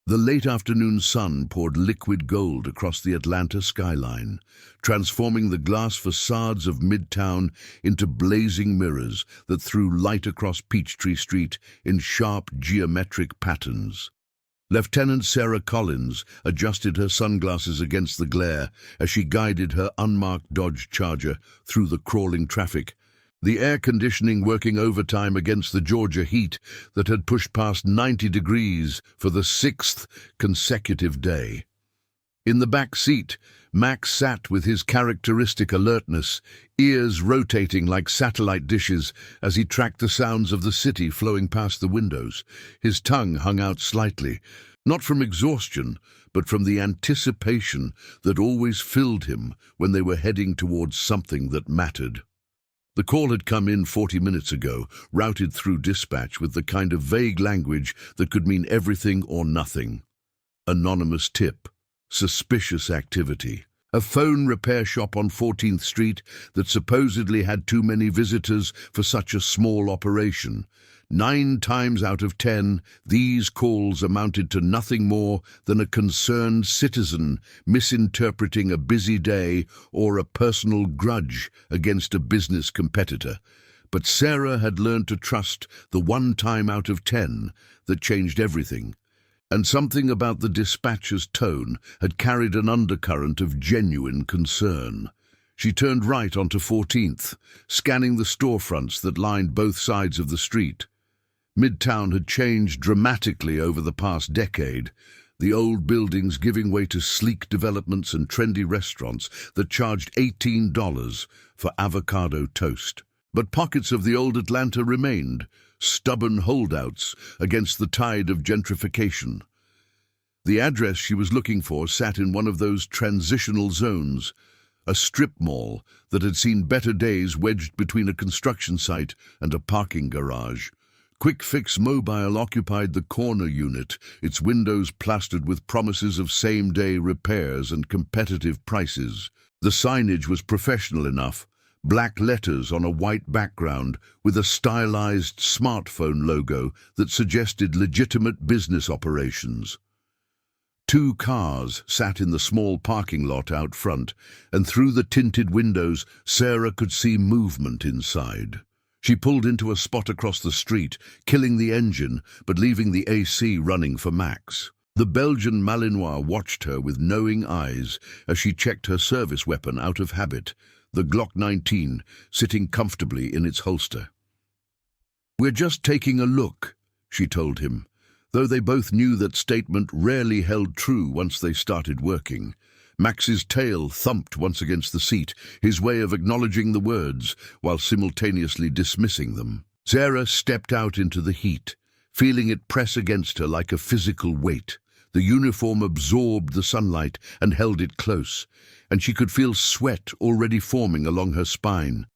The late afternoon sun poured liquid gold across the Atlanta skyline, transforming the glass facades of Midtown into blazing mirrors that threw light across Peachtree Street in sharp geometric patterns. Lieutenant Sarah Collins adjusted her sunglasses against the glare as she guided her unmarked Dodge Charger through the crawling traffic, the air conditioning working overtime against the Georgia heat that had pushed past 90 degrees for the sixth consecutive day. In the back seat, Max sat with his characteristic alertness, ears rotating like satellite dishes as he tracked the sounds of the city flowing past the windows. His tongue hung out slightly, not from exhaustion, but from the anticipation that always filled him when they were heading towards something that mattered. The call had come in 40 minutes ago, routed through dispatch with the kind of vague language that could mean everything or nothing. Anonymous tip. Suspicious activity. A phone repair shop on 14th Street that supposedly had too many visitors for such a small operation. 9 times out of 10, these calls amounted to nothing more than a concerned citizen misinterpreting a busy day or a personal grudge against a business competitor. But Sarah had learned to trust the 1 time out of 10 that changed everything. And something about the dispatcher's tone had carried an undercurrent of genuine concern. She turned right onto 14th, scanning the storefronts that lined both sides of the street. Midtown had changed dramatically over the past decade, the old buildings giving way to sleek developments and trendy restaurants that charged $18 for avocado toast. But pockets of the old Atlanta remained, stubborn holdouts against the tide of gentrification. The address she was looking for sat in one of those transitional zones, a strip mall that had seen better days wedged between a construction site and a parking garage. Quick Fix Mobile occupied the corner unit, its windows plastered with promises of same-day repairs and competitive prices. The signage was professional enough, black letters on a white background with a stylized smartphone logo that suggested legitimate business operations. 2 cars sat in the small parking lot out front, and through the tinted windows Sarah could see movement inside. She pulled into a spot across the street, killing the engine but leaving the AC running for Max. The Belgian Malinois watched her with knowing eyes as she checked her service weapon out of habit, the Glock 19 sitting comfortably in its holster. "We're just taking a look," she told him, though they both knew that statement rarely held true once they started working. Max's tail thumped once against the seat, his way of acknowledging the words while simultaneously dismissing them. Sarah stepped out into the heat, feeling it press against her like a physical weight. The uniform absorbed the sunlight and held it close, and she could feel sweat already forming along her spine.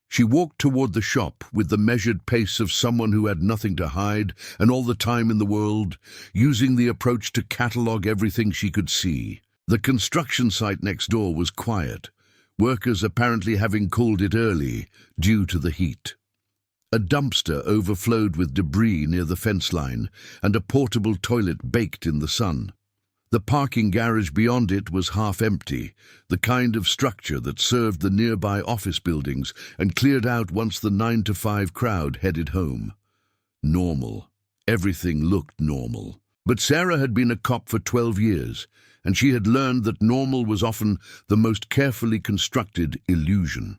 She walked toward the shop with the measured pace of someone who had nothing to hide and all the time in the world, using the approach to catalog everything she could see. The construction site next door was quiet, workers apparently having called it early due to the heat. A dumpster overflowed with debris near the fence line, and a portable toilet baked in the sun. The parking garage beyond it was half empty, the kind of structure that served the nearby office buildings and cleared out once the 9 to 5 crowd headed home. Normal. Everything looked normal. But Sarah had been a cop for 12 years, and she had learned that normal was often the most carefully constructed illusion.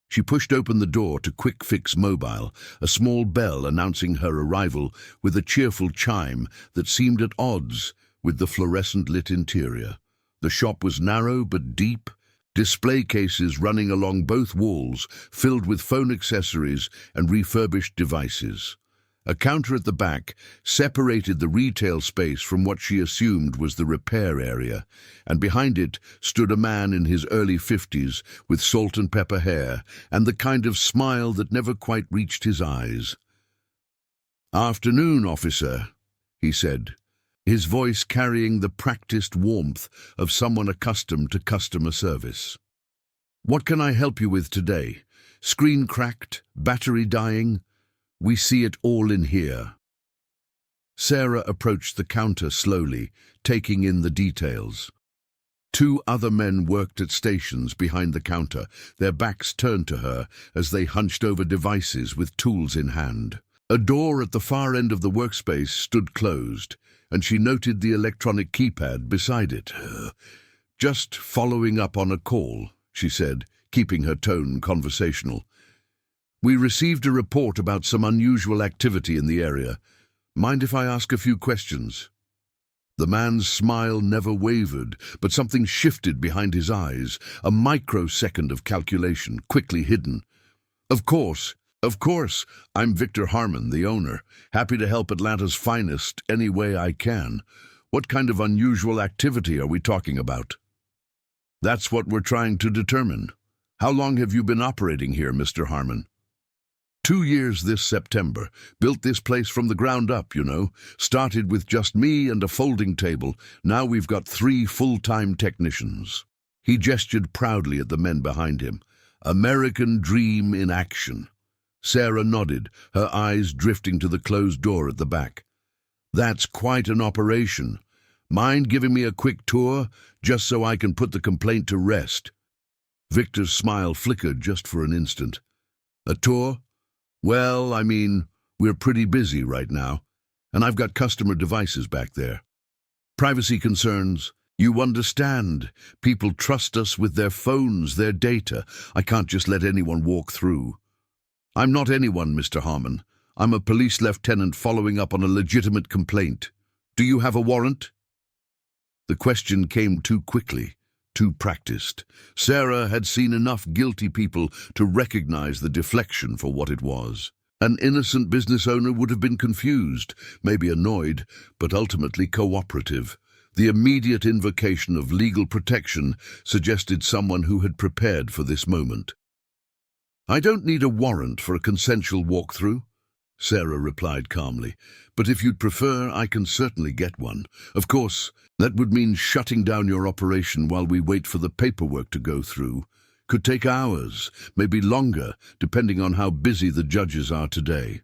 She pushed open the door to Quick Fix Mobile, a small bell announcing her arrival with a cheerful chime that seemed at odds with the fluorescent-lit interior. The shop was narrow but deep, display cases running along both walls filled with phone accessories and refurbished devices. A counter at the back separated the retail space from what she assumed was the repair area, and behind it stood a man in his early 50s with salt and pepper hair and the kind of smile that never quite reached his eyes. "Afternoon, officer," he said, his voice carrying the practiced warmth of someone accustomed to customer service. "What can I help you with today? Screen cracked? Battery dying? We see it all in here." Sarah approached the counter slowly, taking in the details. 2 other men worked at stations behind the counter, their backs turned to her as they hunched over devices with tools in hand. A door at the far end of the workspace stood closed, and she noted the electronic keypad beside it. "Just following up on a call," she said, keeping her tone conversational. "We received a report about some unusual activity in the area. Mind if I ask a few questions?" The man's smile never wavered, but something shifted behind his eyes, a microsecond of calculation, quickly hidden. Of course. I'm Victor Harmon, the owner. Happy to help Atlanta's finest any way I can. What kind of unusual activity are we talking about?" "That's what we're trying to determine. How long have you been operating here, Mr. Harmon?" 2 years this September. Built this place from the ground up, you know. Started with just me and a folding table. Now we've got 3 full-time technicians. He gestured proudly at the men behind him. American dream in action. Sarah nodded, her eyes drifting to the closed door at the back. "That's quite an operation. Mind giving me a quick tour, just so I can put the complaint to rest?" Victor's smile flickered just for an instant. "A tour? Well, I mean, we're pretty busy right now, and I've got customer devices back there. Privacy concerns, you understand. People trust us with their phones, their data. I can't just let anyone walk through." "I'm not anyone, Mr. Harmon. I'm a police lieutenant following up on a legitimate complaint. Do you have a warrant?" The question came too quickly, too practiced. Sarah had seen enough guilty people to recognize the deflection for what it was. An innocent business owner would have been confused, maybe annoyed, but ultimately cooperative. The immediate invocation of legal protection suggested someone who had prepared for this moment. "I don't need a warrant for a consensual walkthrough," Sarah replied calmly. "But if you'd prefer, I can certainly get one. Of course, that would mean shutting down your operation while we wait for the paperwork to go through. Could take hours, maybe longer, depending on how busy the judges are today."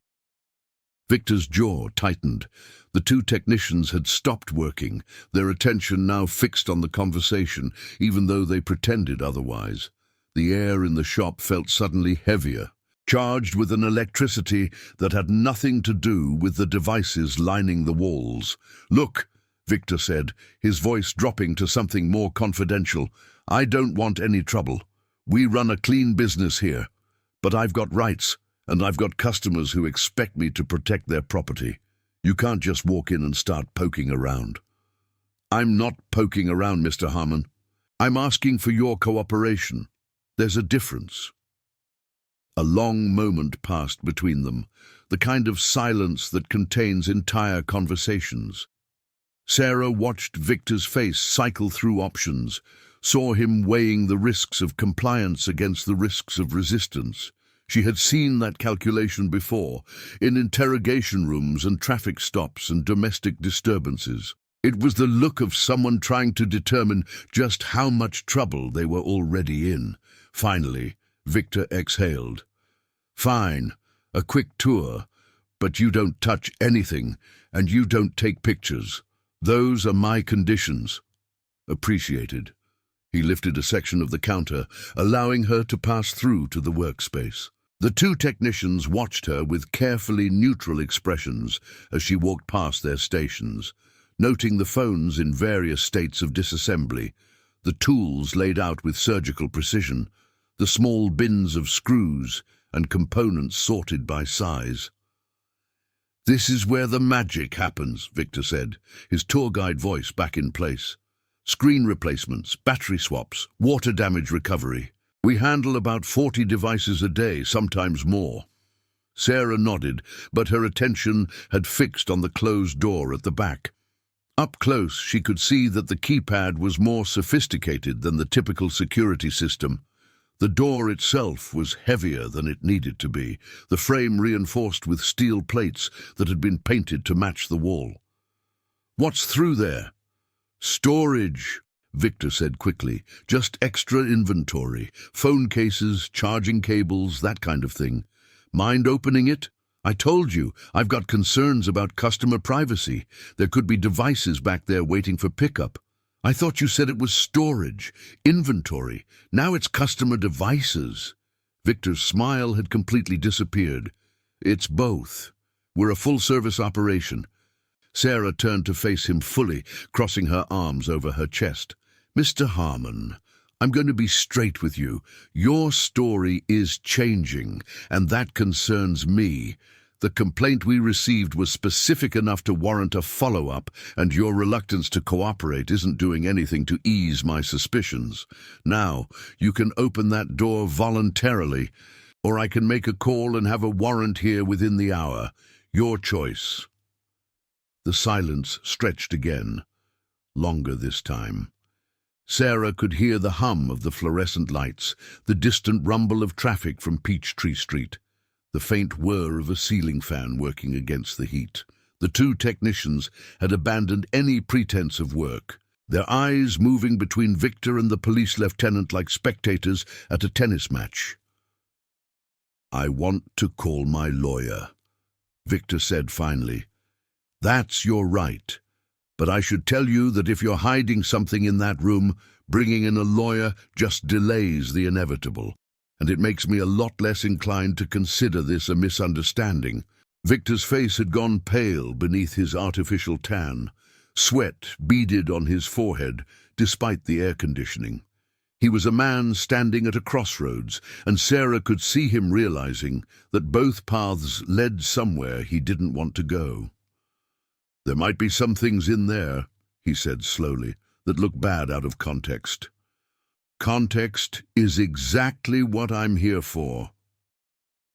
Victor's jaw tightened. The 2 technicians had stopped working, their attention now fixed on the conversation, even though they pretended otherwise. The air in the shop felt suddenly heavier, charged with an electricity that had nothing to do with the devices lining the walls. "Look," Victor said, his voice dropping to something more confidential, "I don't want any trouble. We run a clean business here. But I've got rights, and I've got customers who expect me to protect their property. You can't just walk in and start poking around." "I'm not poking around, Mr. Harmon. I'm asking for your cooperation. There's a difference." A long moment passed between them, the kind of silence that contains entire conversations. Sarah watched Victor's face cycle through options, saw him weighing the risks of compliance against the risks of resistance. She had seen that calculation before, in interrogation rooms and traffic stops and domestic disturbances. It was the look of someone trying to determine just how much trouble they were already in. Finally, Victor exhaled. "Fine, a quick tour, but you don't touch anything, and you don't take pictures. Those are my conditions." "Appreciated." He lifted a section of the counter, allowing her to pass through to the workspace. The 2 technicians watched her with carefully neutral expressions as she walked past their stations, noting the phones in various states of disassembly, the tools laid out with surgical precision, the small bins of screws and components sorted by size. "This is where the magic happens," Victor said, his tour guide voice back in place. "Screen replacements, battery swaps, water damage recovery. We handle about 40 devices a day, sometimes more." Sarah nodded, but her attention had fixed on the closed door at the back. Up close, she could see that the keypad was more sophisticated than the typical security system. The door itself was heavier than it needed to be, the frame reinforced with steel plates that had been painted to match the wall. "What's through there?" "Storage," Victor said quickly. "Just extra inventory. Phone cases, charging cables, that kind of thing. Mind opening it? I told you, I've got concerns about customer privacy. There could be devices back there waiting for pickup. I thought you said it was storage, inventory. Now it's customer devices. Victor's smile had completely disappeared. It's both. We're a full-service operation. Sarah turned to face him fully, crossing her arms over her chest. Mr. Harmon, I'm going to be straight with you. Your story is changing, and that concerns me. The complaint we received was specific enough to warrant a follow-up, and your reluctance to cooperate isn't doing anything to ease my suspicions. Now, you can open that door voluntarily, or I can make a call and have a warrant here within the hour. Your choice. The silence stretched again, longer this time. Sarah could hear the hum of the fluorescent lights, the distant rumble of traffic from Peachtree Street, the faint whir of a ceiling fan working against the heat. The two technicians had abandoned any pretense of work, their eyes moving between Victor and the police lieutenant like spectators at a tennis match. I want to call my lawyer, Victor said finally. That's your right. But I should tell you that if you're hiding something in that room, bringing in a lawyer just delays the inevitable, and it makes me a lot less inclined to consider this a misunderstanding. Victor's face had gone pale beneath his artificial tan. Sweat beaded on his forehead, despite the air conditioning. He was a man standing at a crossroads, and Sarah could see him realizing that both paths led somewhere he didn't want to go. There might be some things in there, he said slowly, that look bad out of context. Context is exactly what I'm here for.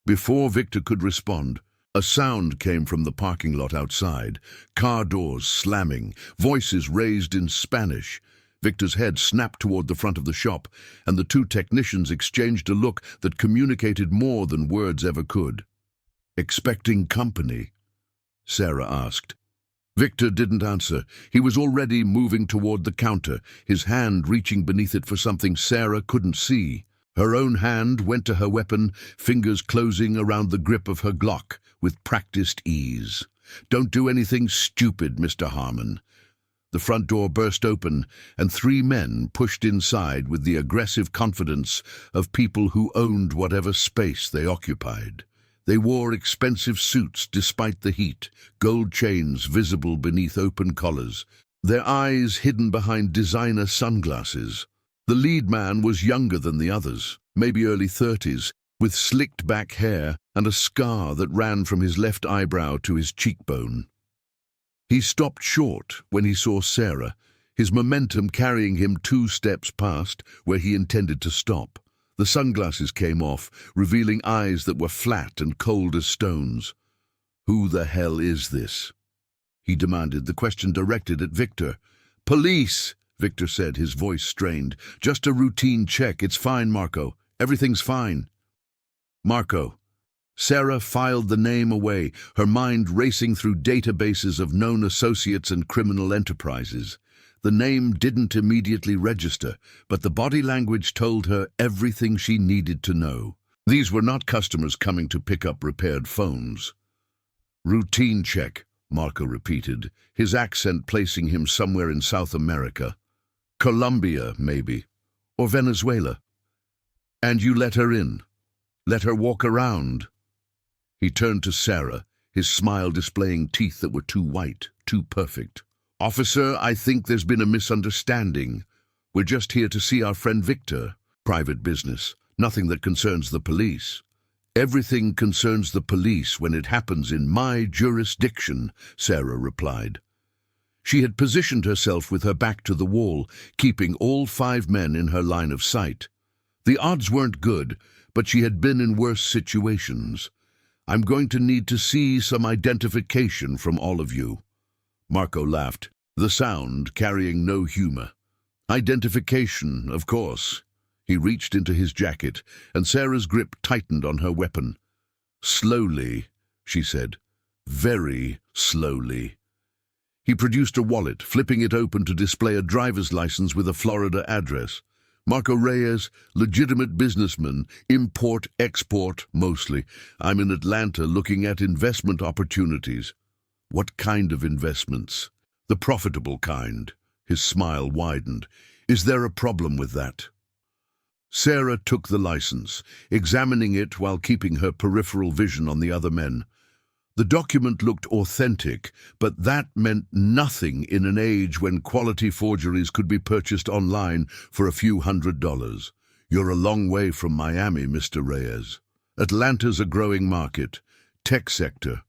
Before Victor could respond, a sound came from the parking lot outside, car doors slamming, voices raised in Spanish. Victor's head snapped toward the front of the shop, and the two technicians exchanged a look that communicated more than words ever could. "Expecting company?" Sarah asked. Victor didn't answer. He was already moving toward the counter, his hand reaching beneath it for something Sarah couldn't see. Her own hand went to her weapon, fingers closing around the grip of her Glock with practiced ease. "Don't do anything stupid, Mr. Harmon." The front door burst open, and three men pushed inside with the aggressive confidence of people who owned whatever space they occupied. They wore expensive suits despite the heat, gold chains visible beneath open collars, their eyes hidden behind designer sunglasses. The lead man was younger than the others, maybe early 30s, with slicked back hair and a scar that ran from his left eyebrow to his cheekbone. He stopped short when he saw Sarah, his momentum carrying him 2 steps past where he intended to stop. The sunglasses came off, revealing eyes that were flat and cold as stones. "Who the hell is this?" he demanded, the question directed at Victor. "Police," Victor said, his voice strained. "Just a routine check. It's fine, Marco. Everything's fine." Marco. Sarah filed the name away, her mind racing through databases of known associates and criminal enterprises. The name didn't immediately register, but the body language told her everything she needed to know. These were not customers coming to pick up repaired phones. "Routine check," Marco repeated, his accent placing him somewhere in South America. "Colombia, maybe. Or Venezuela. And you let her in? Let her walk around?" He turned to Sarah, his smile displaying teeth that were too white, too perfect. "Officer, I think there's been a misunderstanding. We're just here to see our friend Victor. Private business, nothing that concerns the police." "Everything concerns the police when it happens in my jurisdiction," Sarah replied. She had positioned herself with her back to the wall, keeping all 5 men in her line of sight. The odds weren't good, but she had been in worse situations. "I'm going to need to see some identification from all of you." Marco laughed, the sound carrying no humor. "Identification, of course." He reached into his jacket, and Sarah's grip tightened on her weapon. "Slowly," she said. "Very slowly." He produced a wallet, flipping it open to display a driver's license with a Florida address. Marco Reyes, legitimate businessman, import-export mostly. I'm in Atlanta looking at investment opportunities. What kind of investments? The profitable kind. His smile widened. Is there a problem with that? Sarah took the license, examining it while keeping her peripheral vision on the other men. The document looked authentic, but that meant nothing in an age when quality forgeries could be purchased online for a few $100s. You're a long way from Miami, Mr. Reyes. Atlanta's a growing market. Tech sector.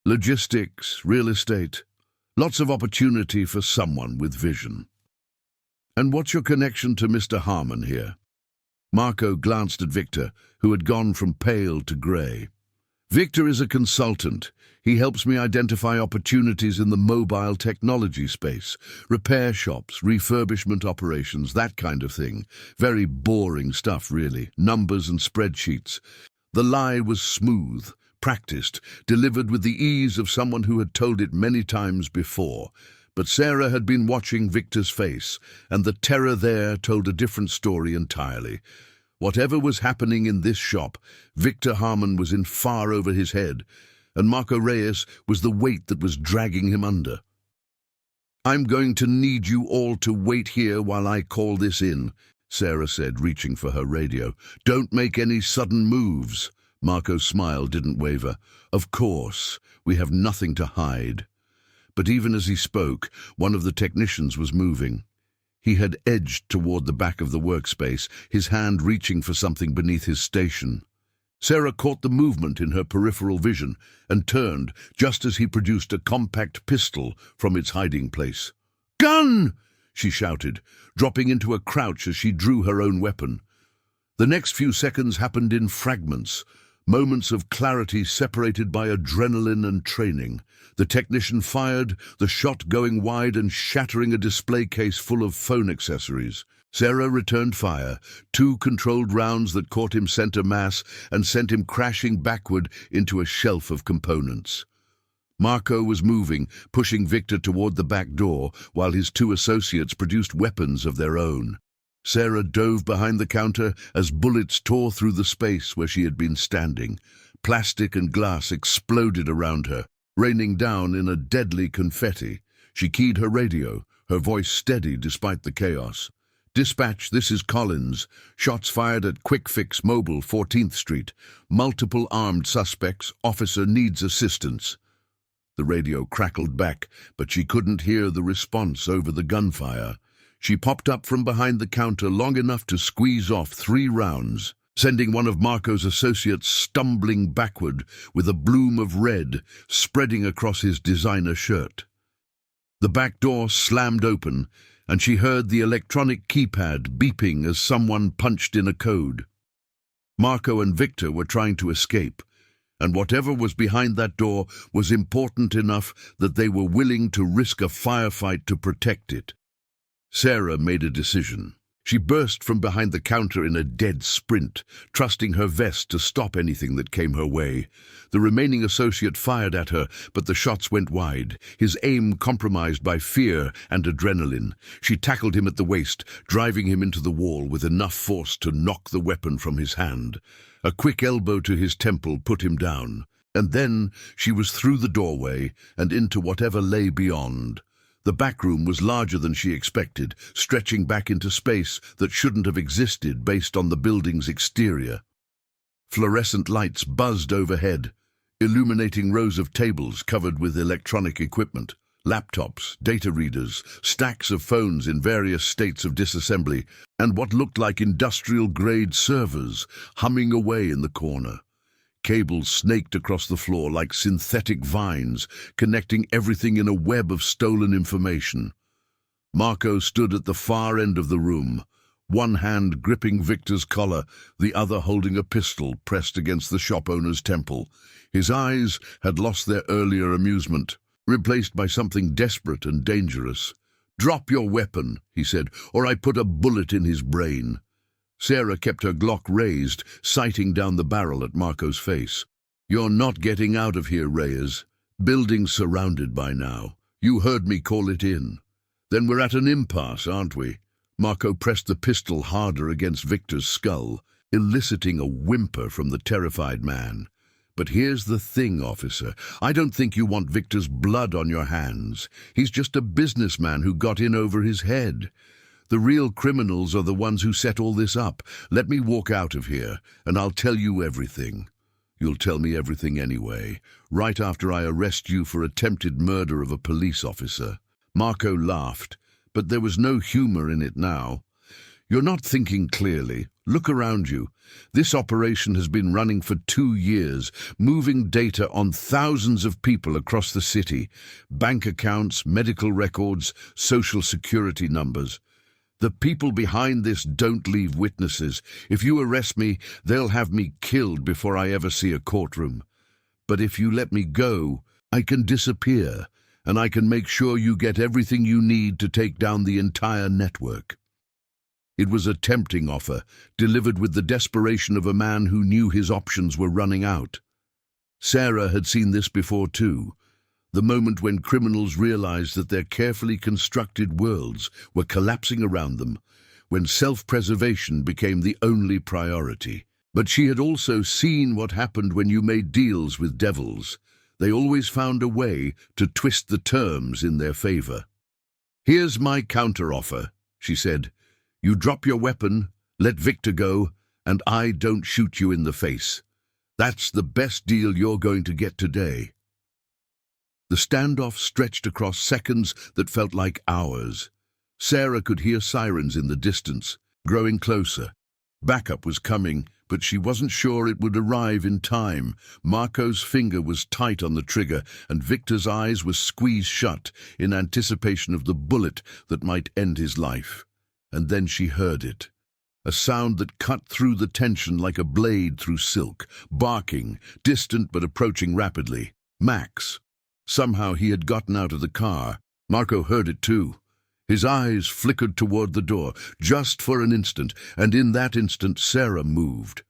Logistics, real estate. Lots of opportunity for someone with vision. And what's your connection to Mr. Harmon here? Marco glanced at Victor, who had gone from pale to grey. Victor is a consultant. He helps me identify opportunities in the mobile technology space. Repair shops, refurbishment operations, that kind of thing. Very boring stuff, really. Numbers and spreadsheets. The lie was smooth, practiced, delivered with the ease of someone who had told it many times before. But Sarah had been watching Victor's face, and the terror there told a different story entirely. Whatever was happening in this shop, Victor Harmon was in far over his head, and Marco Reyes was the weight that was dragging him under. I'm going to need you all to wait here while I call this in, Sarah said, reaching for her radio. Don't make any sudden moves. Marco's smile didn't waver. Of course, we have nothing to hide. But even as he spoke, one of the technicians was moving. He had edged toward the back of the workspace, his hand reaching for something beneath his station. Sarah caught the movement in her peripheral vision and turned just as he produced a compact pistol from its hiding place. "Gun!" she shouted, dropping into a crouch as she drew her own weapon. The next few seconds happened in fragments, moments of clarity separated by adrenaline and training. The technician fired, the shot going wide and shattering a display case full of phone accessories. Sarah returned fire, 2 controlled rounds that caught him center mass and sent him crashing backward into a shelf of components. Marco was moving, pushing Victor toward the back door, while his 2 associates produced weapons of their own. Sarah dove behind the counter as bullets tore through the space where she had been standing. Plastic and glass exploded around her, raining down in a deadly confetti. She keyed her radio, her voice steady despite the chaos. "Dispatch, this is Collins. Shots fired at Quick Fix Mobile, 14th Street. Multiple armed suspects. Officer needs assistance." The radio crackled back, but she couldn't hear the response over the gunfire. She popped up from behind the counter long enough to squeeze off 3 rounds, sending one of Marco's associates stumbling backward with a bloom of red spreading across his designer shirt. The back door slammed open, and she heard the electronic keypad beeping as someone punched in a code. Marco and Victor were trying to escape, and whatever was behind that door was important enough that they were willing to risk a firefight to protect it. Sarah made a decision. She burst from behind the counter in a dead sprint, trusting her vest to stop anything that came her way. The remaining associate fired at her, but the shots went wide, his aim compromised by fear and adrenaline. She tackled him at the waist, driving him into the wall with enough force to knock the weapon from his hand. A quick elbow to his temple put him down, and then she was through the doorway and into whatever lay beyond. The back room was larger than she expected, stretching back into space that shouldn't have existed based on the building's exterior. Fluorescent lights buzzed overhead, illuminating rows of tables covered with electronic equipment, laptops, data readers, stacks of phones in various states of disassembly, and what looked like industrial-grade servers humming away in the corner. Cables snaked across the floor like synthetic vines, connecting everything in a web of stolen information. Marco stood at the far end of the room, one hand gripping Victor's collar, the other holding a pistol pressed against the shop owner's temple. His eyes had lost their earlier amusement, replaced by something desperate and dangerous. "Drop your weapon," he said, "or I put a bullet in his brain." Sarah kept her Glock raised, sighting down the barrel at Marco's face. "You're not getting out of here, Reyes. Building surrounded by now. You heard me call it in. Then we're at an impasse, aren't we? Marco pressed the pistol harder against Victor's skull, eliciting a whimper from the terrified man. "But here's the thing, officer. I don't think you want Victor's blood on your hands. He's just a businessman who got in over his head. The real criminals are the ones who set all this up. Let me walk out of here, and I'll tell you everything." "You'll tell me everything anyway, right after I arrest you for attempted murder of a police officer." Marco laughed, but there was no humor in it now. "You're not thinking clearly. Look around you. This operation has been running for 2 years, moving data on thousands of people across the city. Bank accounts, medical records, social security numbers. The people behind this don't leave witnesses. If you arrest me, they'll have me killed before I ever see a courtroom. But if you let me go, I can disappear, and I can make sure you get everything you need to take down the entire network." It was a tempting offer, delivered with the desperation of a man who knew his options were running out. Sarah had seen this before too, the moment when criminals realized that their carefully constructed worlds were collapsing around them, when self-preservation became the only priority. But she had also seen what happened when you made deals with devils. They always found a way to twist the terms in their favor. "Here's my counteroffer," she said. "You drop your weapon, let Victor go, and I don't shoot you in the face. That's the best deal you're going to get today." The standoff stretched across seconds that felt like hours. Sarah could hear sirens in the distance, growing closer. Backup was coming, but she wasn't sure it would arrive in time. Marco's finger was tight on the trigger, and Victor's eyes were squeezed shut in anticipation of the bullet that might end his life. And then she heard it, a sound that cut through the tension like a blade through silk, barking, distant but approaching rapidly. Max. Somehow he had gotten out of the car. Marco heard it too. His eyes flickered toward the door, just for an instant, and in that instant Sarah moved.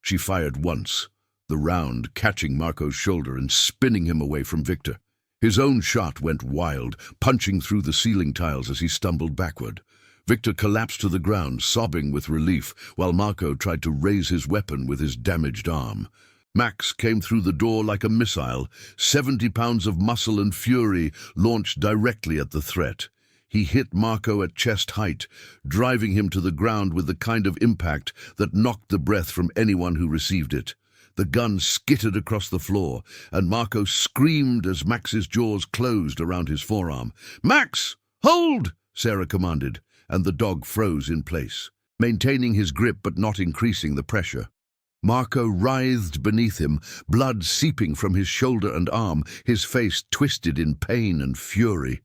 She fired once, the round catching Marco's shoulder and spinning him away from Victor. His own shot went wild, punching through the ceiling tiles as he stumbled backward. Victor collapsed to the ground, sobbing with relief, while Marco tried to raise his weapon with his damaged arm. Max came through the door like a missile, 70 pounds of muscle and fury launched directly at the threat. He hit Marco at chest height, driving him to the ground with the kind of impact that knocked the breath from anyone who received it. The gun skittered across the floor, and Marco screamed as Max's jaws closed around his forearm. "Max, hold!" Sarah commanded, and the dog froze in place, maintaining his grip but not increasing the pressure. Marco writhed beneath him, blood seeping from his shoulder and arm, his face twisted in pain and fury.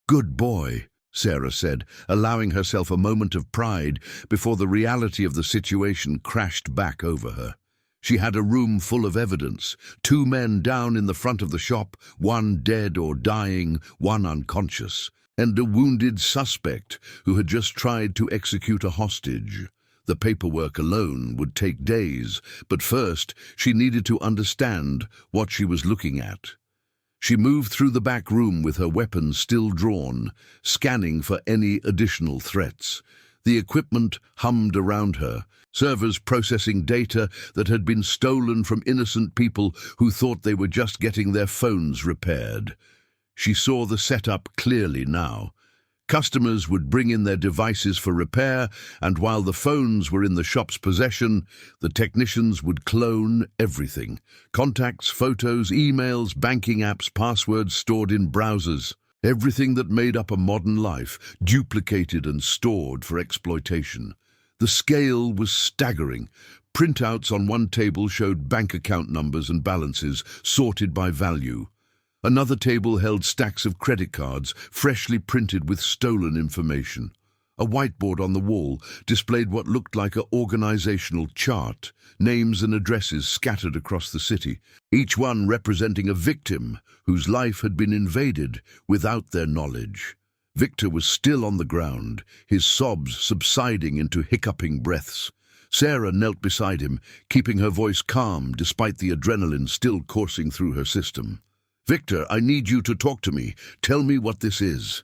"Good boy," Sarah said, allowing herself a moment of pride before the reality of the situation crashed back over her. She had a room full of evidence, 2 men down in the front of the shop, 1 dead or dying, 1 unconscious, and a wounded suspect who had just tried to execute a hostage. The paperwork alone would take days, but first she needed to understand what she was looking at. She moved through the back room with her weapon still drawn, scanning for any additional threats. The equipment hummed around her, servers processing data that had been stolen from innocent people who thought they were just getting their phones repaired. She saw the setup clearly now. Customers would bring in their devices for repair, and while the phones were in the shop's possession, the technicians would clone everything. Contacts, photos, emails, banking apps, passwords stored in browsers. Everything that made up a modern life, duplicated and stored for exploitation. The scale was staggering. Printouts on one table showed bank account numbers and balances, sorted by value. Another table held stacks of credit cards, freshly printed with stolen information. A whiteboard on the wall displayed what looked like an organizational chart, names and addresses scattered across the city, each one representing a victim whose life had been invaded without their knowledge. Victor was still on the ground, his sobs subsiding into hiccuping breaths. Sarah knelt beside him, keeping her voice calm despite the adrenaline still coursing through her system. "Victor, I need you to talk to me. Tell me what this is."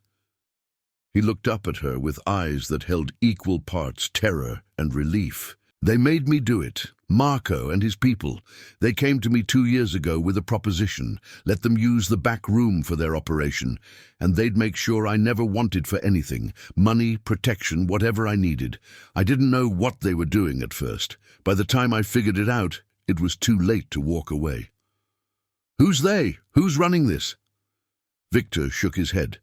He looked up at her with eyes that held equal parts terror and relief. "They made me do it. Marco and his people. They came to me 2 years ago with a proposition. Let them use the back room for their operation, and they'd make sure I never wanted for anything. Money, protection, whatever I needed. I didn't know what they were doing at first. By the time I figured it out, it was too late to walk away." "Who's they? Who's running this?" Victor shook his head,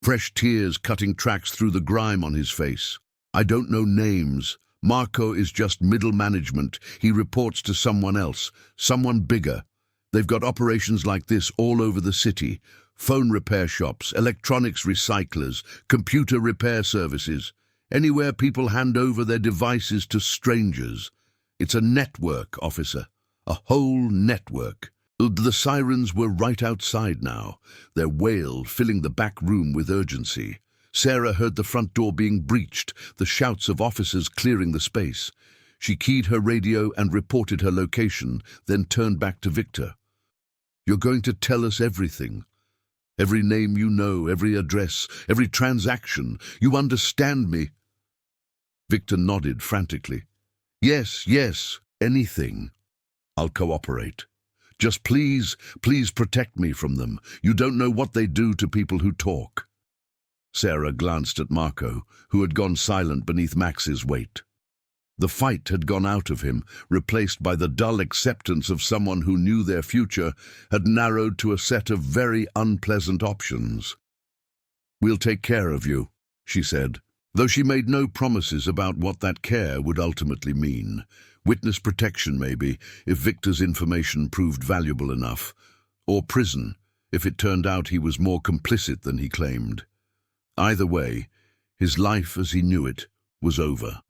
fresh tears cutting tracks through the grime on his face. "I don't know names. Marco is just middle management. He reports to someone else, someone bigger. They've got operations like this all over the city. Phone repair shops, electronics recyclers, computer repair services. Anywhere people hand over their devices to strangers. It's a network, officer. A whole network." The sirens were right outside now, their wail filling the back room with urgency. Sarah heard the front door being breached, the shouts of officers clearing the space. She keyed her radio and reported her location, then turned back to Victor. "You're going to tell us everything. Every name you know, every address, every transaction. You understand me?" Victor nodded frantically. Yes, anything. I'll cooperate. Just please protect me from them. You don't know what they do to people who talk." Sarah glanced at Marco, who had gone silent beneath Max's weight. The fight had gone out of him, replaced by the dull acceptance of someone who knew their future had narrowed to a set of very unpleasant options. "We'll take care of you," she said, though she made no promises about what that care would ultimately mean. Witness protection, maybe, if Victor's information proved valuable enough, or prison, if it turned out he was more complicit than he claimed. Either way, his life as he knew it was over.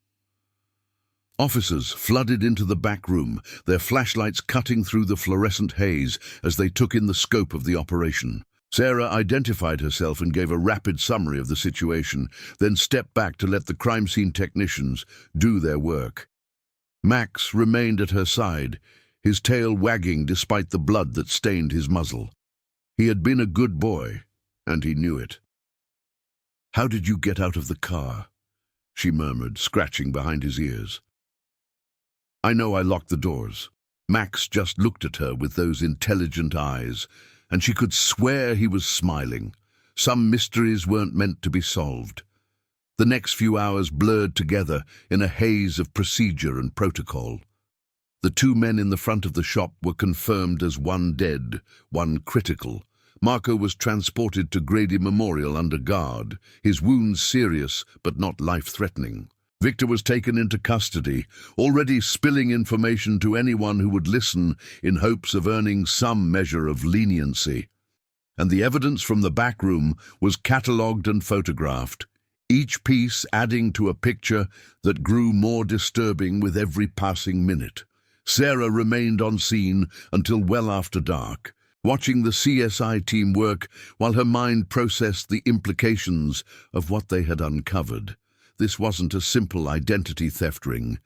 Officers flooded into the back room, their flashlights cutting through the fluorescent haze as they took in the scope of the operation. Sarah identified herself and gave a rapid summary of the situation, then stepped back to let the crime scene technicians do their work. Max remained at her side, his tail wagging despite the blood that stained his muzzle. He had been a good boy, and he knew it. "How did you get out of the car?" she murmured, scratching behind his ears. "I know I locked the doors." Max just looked at her with those intelligent eyes, and she could swear he was smiling. Some mysteries weren't meant to be solved. The next few hours blurred together in a haze of procedure and protocol. The 2 men in the front of the shop were confirmed as one dead, one critical. Marco was transported to Grady Memorial under guard, his wounds serious but not life-threatening. Victor was taken into custody, already spilling information to anyone who would listen in hopes of earning some measure of leniency. And the evidence from the back room was catalogued and photographed, each piece adding to a picture that grew more disturbing with every passing minute. Sarah remained on scene until well after dark, watching the CSI team work while her mind processed the implications of what they had uncovered. This wasn't a simple identity theft ring.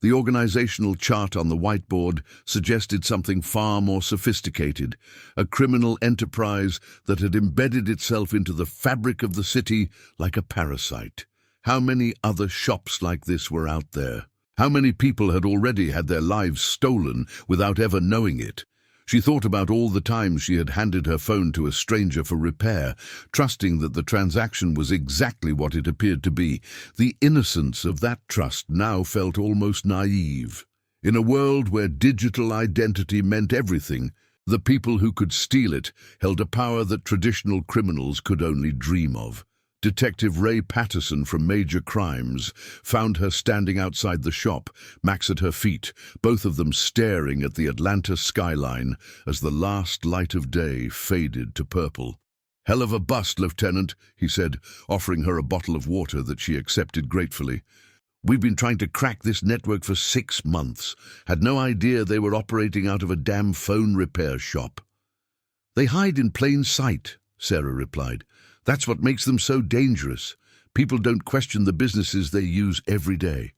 The organizational chart on the whiteboard suggested something far more sophisticated, a criminal enterprise that had embedded itself into the fabric of the city like a parasite. How many other shops like this were out there? How many people had already had their lives stolen without ever knowing it? She thought about all the times she had handed her phone to a stranger for repair, trusting that the transaction was exactly what it appeared to be. The innocence of that trust now felt almost naive. In a world where digital identity meant everything, the people who could steal it held a power that traditional criminals could only dream of. Detective Ray Patterson from Major Crimes found her standing outside the shop, Max at her feet, both of them staring at the Atlanta skyline as the last light of day faded to purple. "Hell of a bust, Lieutenant," he said, offering her a bottle of water that she accepted gratefully. "We've been trying to crack this network for 6 months. Had no idea they were operating out of a damn phone repair shop." "They hide in plain sight," Sarah replied. "That's what makes them so dangerous. People don't question the businesses they use every day."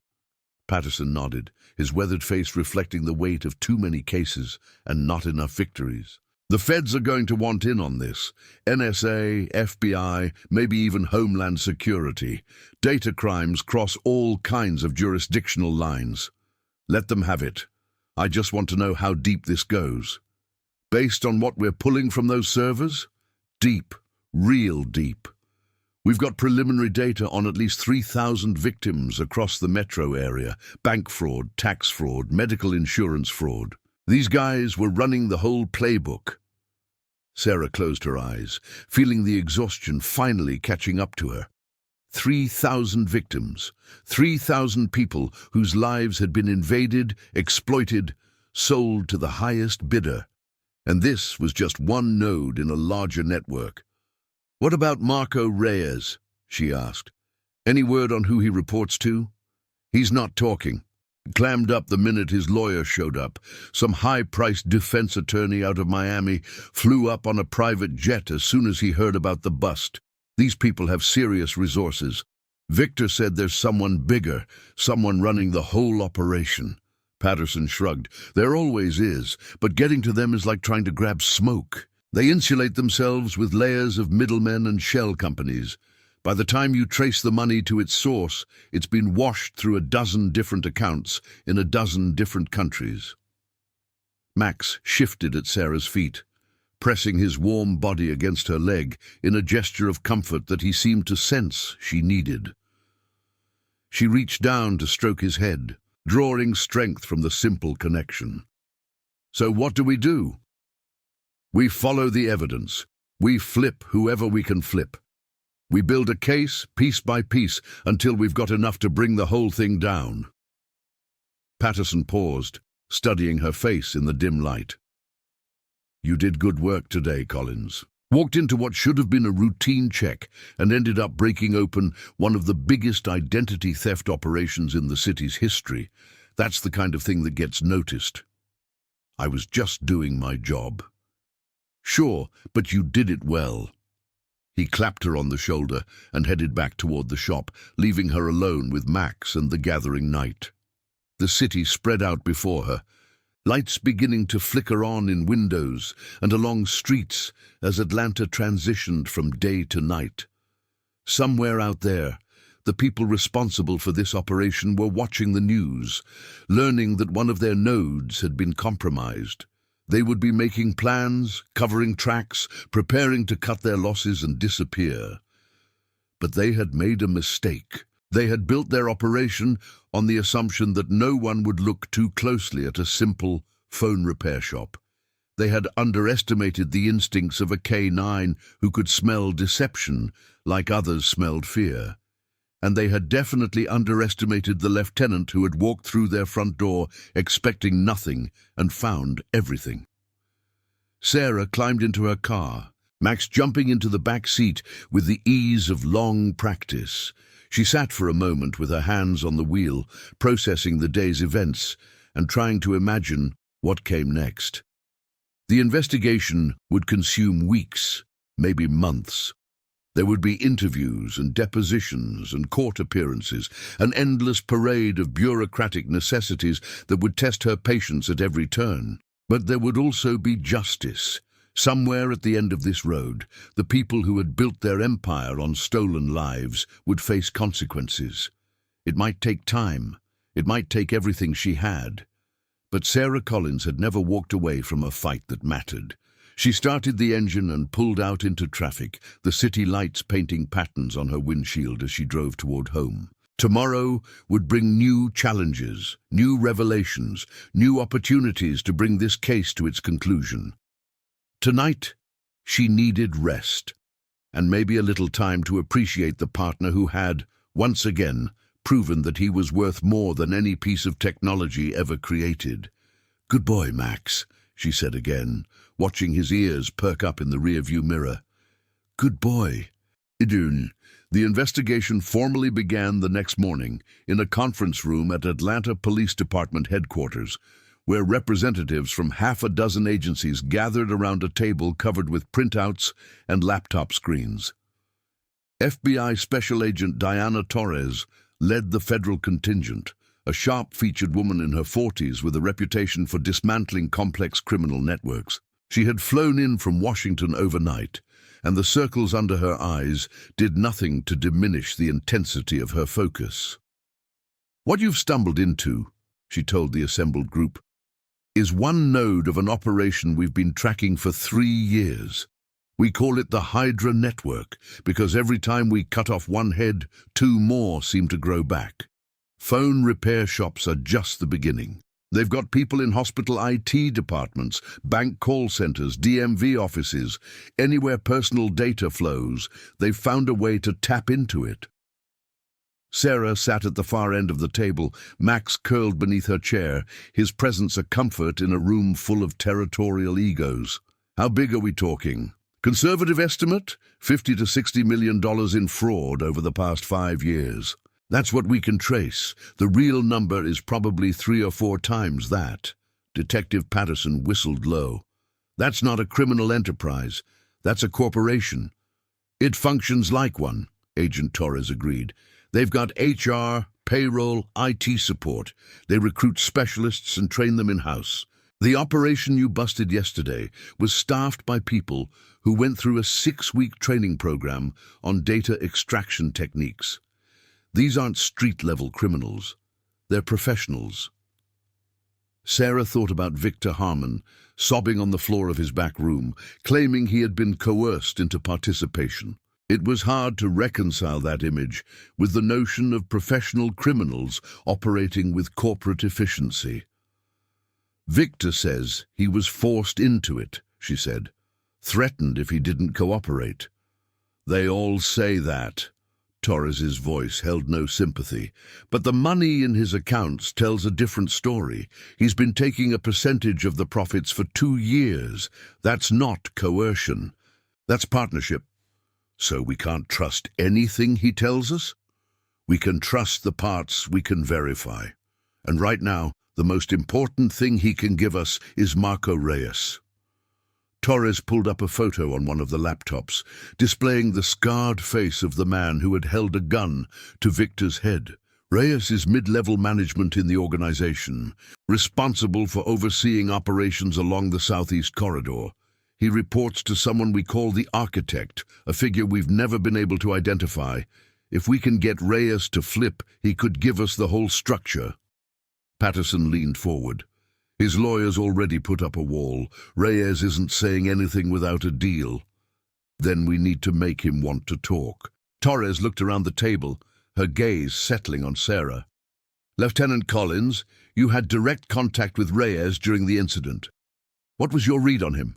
Patterson nodded, his weathered face reflecting the weight of too many cases and not enough victories. The feds are going to want in on this. NSA, FBI, maybe even Homeland Security. Data crimes cross all kinds of jurisdictional lines. Let them have it. I just want to know how deep this goes. Based on what we're pulling from those servers? Deep. Real deep. We've got preliminary data on at least 3,000 victims across the metro area. Bank fraud, tax fraud, medical insurance fraud. These guys were running the whole playbook. Sarah closed her eyes, feeling the exhaustion finally catching up to her. 3,000 victims, 3,000 people whose lives had been invaded, exploited, sold to the highest bidder. And this was just one node in a larger network. "What about Marco Reyes?" she asked. "Any word on who he reports to?" "He's not talking. Clammed up the minute his lawyer showed up. Some high-priced defense attorney out of Miami flew up on a private jet as soon as he heard about the bust. These people have serious resources. Victor said there's someone bigger, someone running the whole operation." Patterson shrugged. "There always is, but getting to them is like trying to grab smoke. They insulate themselves with layers of middlemen and shell companies. By the time you trace the money to its source, it's been washed through a dozen different accounts in a dozen different countries." Max shifted at Sarah's feet, pressing his warm body against her leg in a gesture of comfort that he seemed to sense she needed. She reached down to stroke his head, drawing strength from the simple connection. "So what do we do?" "We follow the evidence. We flip whoever we can flip. We build a case, piece by piece, until we've got enough to bring the whole thing down." Patterson paused, studying her face in the dim light. "You did good work today, Collins. Walked into what should have been a routine check and ended up breaking open one of the biggest identity theft operations in the city's history. That's the kind of thing that gets noticed." "I was just doing my job." "Sure, but you did it well." He clapped her on the shoulder and headed back toward the shop, leaving her alone with Max and the gathering night. The city spread out before her, lights beginning to flicker on in windows and along streets as Atlanta transitioned from day to night. Somewhere out there, the people responsible for this operation were watching the news, learning that one of their nodes had been compromised. They would be making plans, covering tracks, preparing to cut their losses and disappear. But they had made a mistake. They had built their operation on the assumption that no one would look too closely at a simple phone repair shop. They had underestimated the instincts of a K-9 who could smell deception like others smelled fear. And they had definitely underestimated the lieutenant who had walked through their front door expecting nothing and found everything. Sarah climbed into her car, Max jumping into the back seat with the ease of long practice. She sat for a moment with her hands on the wheel, processing the day's events and trying to imagine what came next. The investigation would consume weeks, maybe months. There would be interviews and depositions and court appearances, an endless parade of bureaucratic necessities that would test her patience at every turn. But there would also be justice. Somewhere at the end of this road, the people who had built their empire on stolen lives would face consequences. It might take time. It might take everything she had. But Sarah Collins had never walked away from a fight that mattered. She started the engine and pulled out into traffic, the city lights painting patterns on her windshield as she drove toward home. Tomorrow would bring new challenges, new revelations, new opportunities to bring this case to its conclusion. Tonight, she needed rest, and maybe a little time to appreciate the partner who had, once again, proven that he was worth more than any piece of technology ever created. "Good boy, Max," she said again, watching his ears perk up in the rearview mirror. "Good boy." Idun. The investigation formally began the next morning in a conference room at Atlanta Police Department headquarters, where representatives from half a dozen agencies gathered around a table covered with printouts and laptop screens. FBI Special Agent Diana Torres led the federal contingent, a sharp-featured woman in her 40s with a reputation for dismantling complex criminal networks. She had flown in from Washington overnight, and the circles under her eyes did nothing to diminish the intensity of her focus. "What you've stumbled into," she told the assembled group, "is one node of an operation we've been tracking for 3 years. We call it the Hydra Network because every time we cut off one head, 2 more seem to grow back. Phone repair shops are just the beginning. They've got people in hospital IT departments, bank call centers, DMV offices, anywhere personal data flows. They've found a way to tap into it." Sarah sat at the far end of the table, Max curled beneath her chair, his presence a comfort in a room full of territorial egos. "How big are we talking?" "Conservative estimate, $50 to $60 million in fraud over the past 5 years. That's what we can trace. The real number is probably 3 or 4 times that." Detective Patterson whistled low. "That's not a criminal enterprise. That's a corporation." "It functions like one," Agent Torres agreed. "They've got HR, payroll, IT support. They recruit specialists and train them in-house. The operation you busted yesterday was staffed by people who went through a 6-week training program on data extraction techniques. These aren't street-level criminals. They're professionals." Sarah thought about Victor Harmon, sobbing on the floor of his back room, claiming he had been coerced into participation. It was hard to reconcile that image with the notion of professional criminals operating with corporate efficiency. "Victor says he was forced into it," she said, "threatened if he didn't cooperate." "They all say that." Torres's voice held no sympathy. "But the money in his accounts tells a different story. He's been taking a percentage of the profits for 2 years. That's not coercion. That's partnership." "So we can't trust anything he tells us?" "We can trust the parts we can verify. And right now, the most important thing he can give us is Marco Reyes." Torres pulled up a photo on one of the laptops, displaying the scarred face of the man who had held a gun to Victor's head. "Reyes is mid-level management in the organization, responsible for overseeing operations along the Southeast Corridor. He reports to someone we call the Architect, a figure we've never been able to identify. If we can get Reyes to flip, he could give us the whole structure." Patterson leaned forward. His lawyers already put up a wall. "Reyes isn't saying anything without a deal." "Then we need to make him want to talk." Torres looked around the table, her gaze settling on Sarah. "Lieutenant Collins, you had direct contact with Reyes during the incident. What was your read on him?"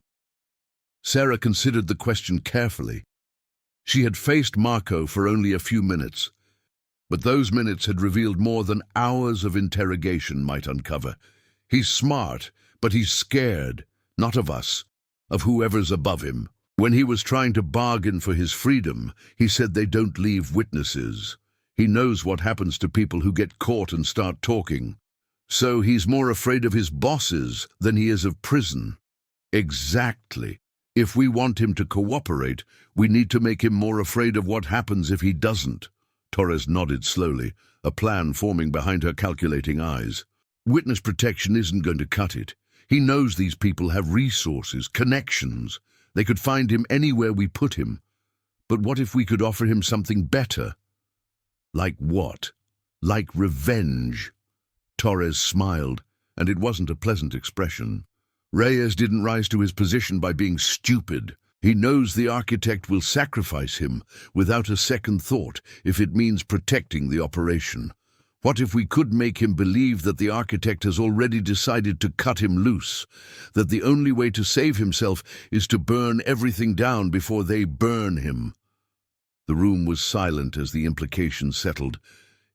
Sarah considered the question carefully. She had faced Marco for only a few minutes, but those minutes had revealed more than hours of interrogation might uncover. "He's smart, but he's scared, not of us, of whoever's above him. When he was trying to bargain for his freedom, he said they don't leave witnesses. He knows what happens to people who get caught and start talking. So he's more afraid of his bosses than he is of prison." "Exactly. If we want him to cooperate, we need to make him more afraid of what happens if he doesn't." Torres nodded slowly, a plan forming behind her calculating eyes. "Witness protection isn't going to cut it. He knows these people have resources, connections. They could find him anywhere we put him. But what if we could offer him something better?" "Like what?" "Like revenge." Torres smiled, and it wasn't a pleasant expression. "Reyes didn't rise to his position by being stupid. He knows the Architect will sacrifice him without a second thought if it means protecting the operation. What if we could make him believe that the Architect has already decided to cut him loose, that the only way to save himself is to burn everything down before they burn him?" The room was silent as the implication settled.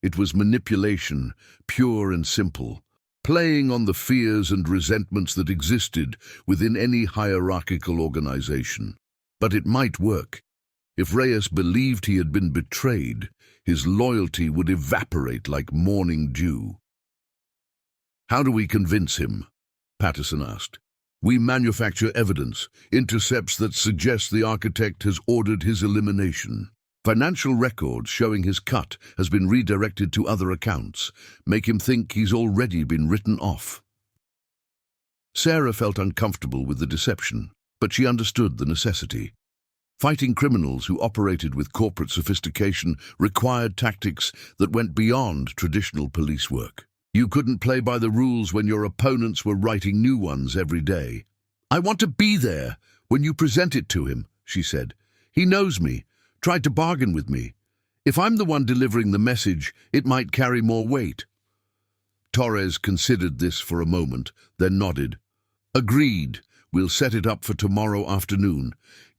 It was manipulation, pure and simple, playing on the fears and resentments that existed within any hierarchical organization. But it might work. If Reyes believed he had been betrayed, his loyalty would evaporate like morning dew. "How do we convince him?" Patterson asked. "We manufacture evidence, intercepts that suggest the Architect has ordered his elimination. Financial records showing his cut has been redirected to other accounts. Make him think he's already been written off." Sarah felt uncomfortable with the deception, but she understood the necessity. Fighting criminals who operated with corporate sophistication required tactics that went beyond traditional police work. You couldn't play by the rules when your opponents were writing new ones every day. "I want to be there when you present it to him," she said. "He knows me, tried to bargain with me. If I'm the one delivering the message, it might carry more weight." Torres considered this for a moment, then nodded. "Agreed. We'll set it up for tomorrow afternoon.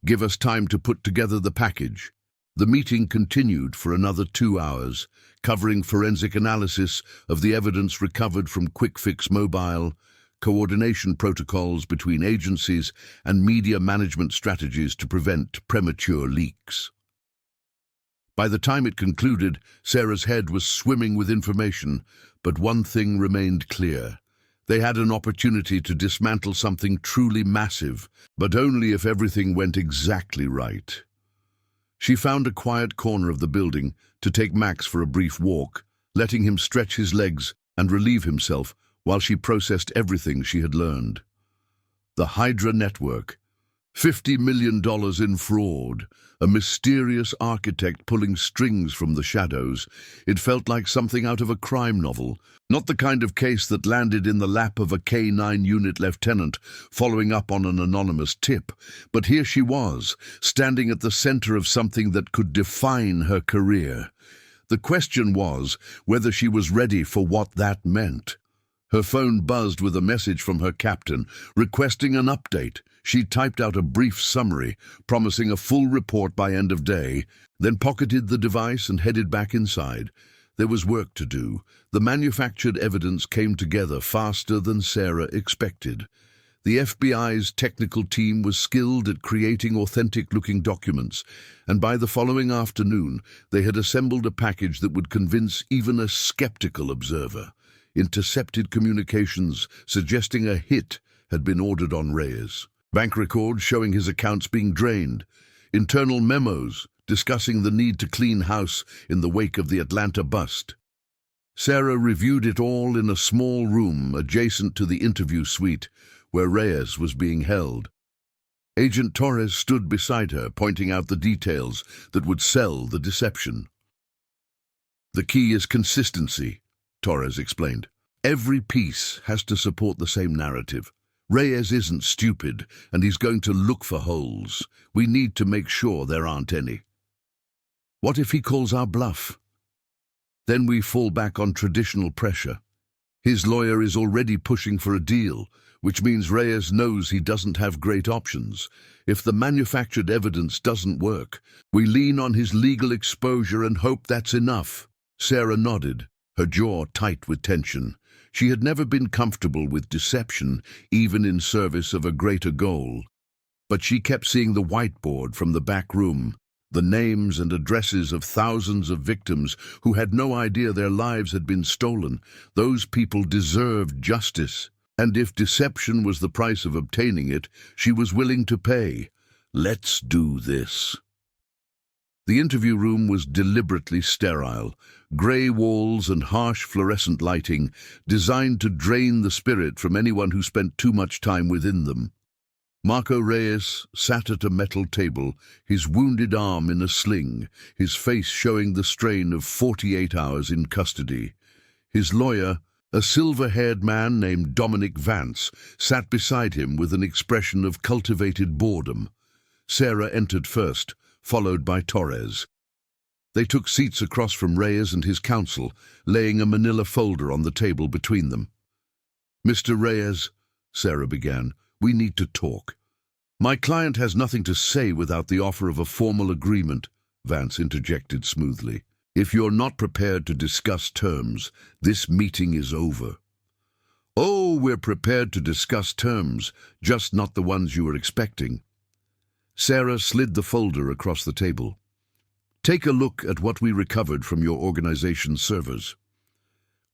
Give us time to put together the package." The meeting continued for another 2 hours, covering forensic analysis of the evidence recovered from Quick-Fix Mobile, coordination protocols between agencies, and media management strategies to prevent premature leaks. By the time it concluded, Sarah's head was swimming with information, but one thing remained clear. They had an opportunity to dismantle something truly massive, but only if everything went exactly right. She found a quiet corner of the building to take Max for a brief walk, letting him stretch his legs and relieve himself while she processed everything she had learned. The Hydra Network, $50 million in fraud, a mysterious architect pulling strings from the shadows. It felt like something out of a crime novel, not the kind of case that landed in the lap of a K-9 unit lieutenant following up on an anonymous tip. But here she was, standing at the center of something that could define her career. The question was whether she was ready for what that meant. Her phone buzzed with a message from her captain, requesting an update. She typed out a brief summary, promising a full report by end of day, then pocketed the device and headed back inside. There was work to do. The manufactured evidence came together faster than Sarah expected. The FBI's technical team was skilled at creating authentic-looking documents, and by the following afternoon, they had assembled a package that would convince even a skeptical observer. Intercepted communications suggesting a hit had been ordered on Reyes. Bank records showing his accounts being drained. Internal memos discussing the need to clean house in the wake of the Atlanta bust. Sarah reviewed it all in a small room adjacent to the interview suite where Reyes was being held. Agent Torres stood beside her, pointing out the details that would sell the deception. "The key is consistency," Torres explained. "Every piece has to support the same narrative. Reyes isn't stupid, and he's going to look for holes. We need to make sure there aren't any. What if he calls our bluff? Then we fall back on traditional pressure. His lawyer is already pushing for a deal, which means Reyes knows he doesn't have great options. If the manufactured evidence doesn't work, we lean on his legal exposure and hope that's enough." Sarah nodded, her jaw tight with tension. She had never been comfortable with deception, even in service of a greater goal. But she kept seeing the whiteboard from the back room, the names and addresses of thousands of victims who had no idea their lives had been stolen. Those people deserved justice, and if deception was the price of obtaining it, she was willing to pay. Let's do this. The interview room was deliberately sterile, grey walls and harsh fluorescent lighting, designed to drain the spirit from anyone who spent too much time within them. Marco Reyes sat at a metal table, his wounded arm in a sling, his face showing the strain of 48 hours in custody. His lawyer, a silver-haired man named Dominic Vance, sat beside him with an expression of cultivated boredom. Sarah entered first, followed by Torres. They took seats across from Reyes and his counsel, laying a manila folder on the table between them. "Mr. Reyes," Sarah began, "we need to talk." "My client has nothing to say without the offer of a formal agreement," Vance interjected smoothly. "If you're not prepared to discuss terms, this meeting is over." "Oh, we're prepared to discuss terms, just not the ones you were expecting." Sarah slid the folder across the table. "Take a look at what we recovered from your organization's servers."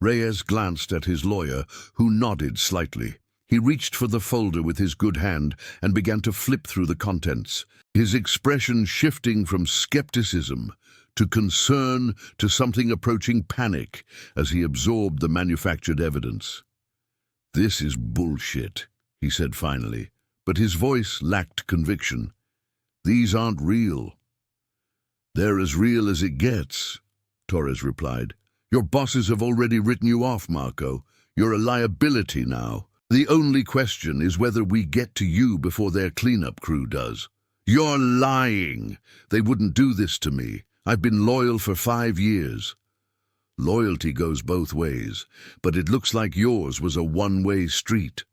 Reyes glanced at his lawyer, who nodded slightly. He reached for the folder with his good hand and began to flip through the contents, his expression shifting from skepticism to concern to something approaching panic as he absorbed the manufactured evidence. "This is bullshit," he said finally, but his voice lacked conviction. "These aren't real." "They're as real as it gets," Torres replied. "Your bosses have already written you off, Marco. You're a liability now. The only question is whether we get to you before their cleanup crew does." "You're lying. They wouldn't do this to me. I've been loyal for 5 years. "Loyalty goes both ways, but it looks like yours was a one-way street."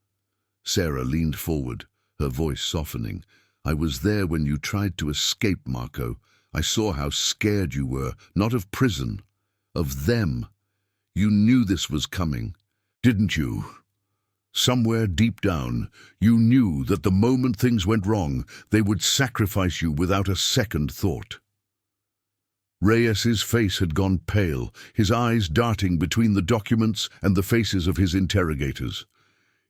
Sarah leaned forward, her voice softening. "I was there when you tried to escape, Marco. I saw how scared you were, not of prison, of them. You knew this was coming, didn't you? Somewhere deep down, you knew that the moment things went wrong, they would sacrifice you without a second thought." Reyes's face had gone pale, his eyes darting between the documents and the faces of his interrogators.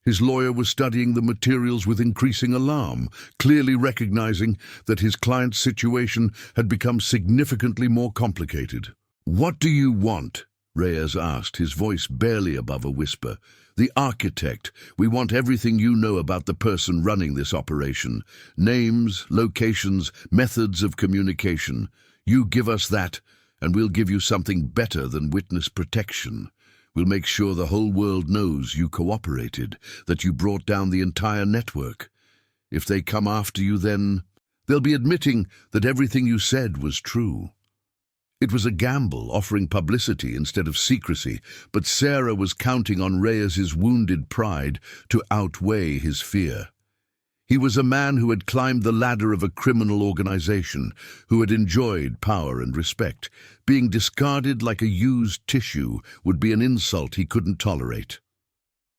His lawyer was studying the materials with increasing alarm, clearly recognizing that his client's situation had become significantly more complicated. "What do you want?" Reyes asked, his voice barely above a whisper. "The architect. We want everything you know about the person running this operation. Names, locations, methods of communication. You give us that, and we'll give you something better than witness protection. We'll make sure the whole world knows you cooperated, that you brought down the entire network. If they come after you, then they'll be admitting that everything you said was true." It was a gamble, offering publicity instead of secrecy, but Sarah was counting on Reyes's wounded pride to outweigh his fear. He was a man who had climbed the ladder of a criminal organization, who had enjoyed power and respect. Being discarded like a used tissue would be an insult he couldn't tolerate.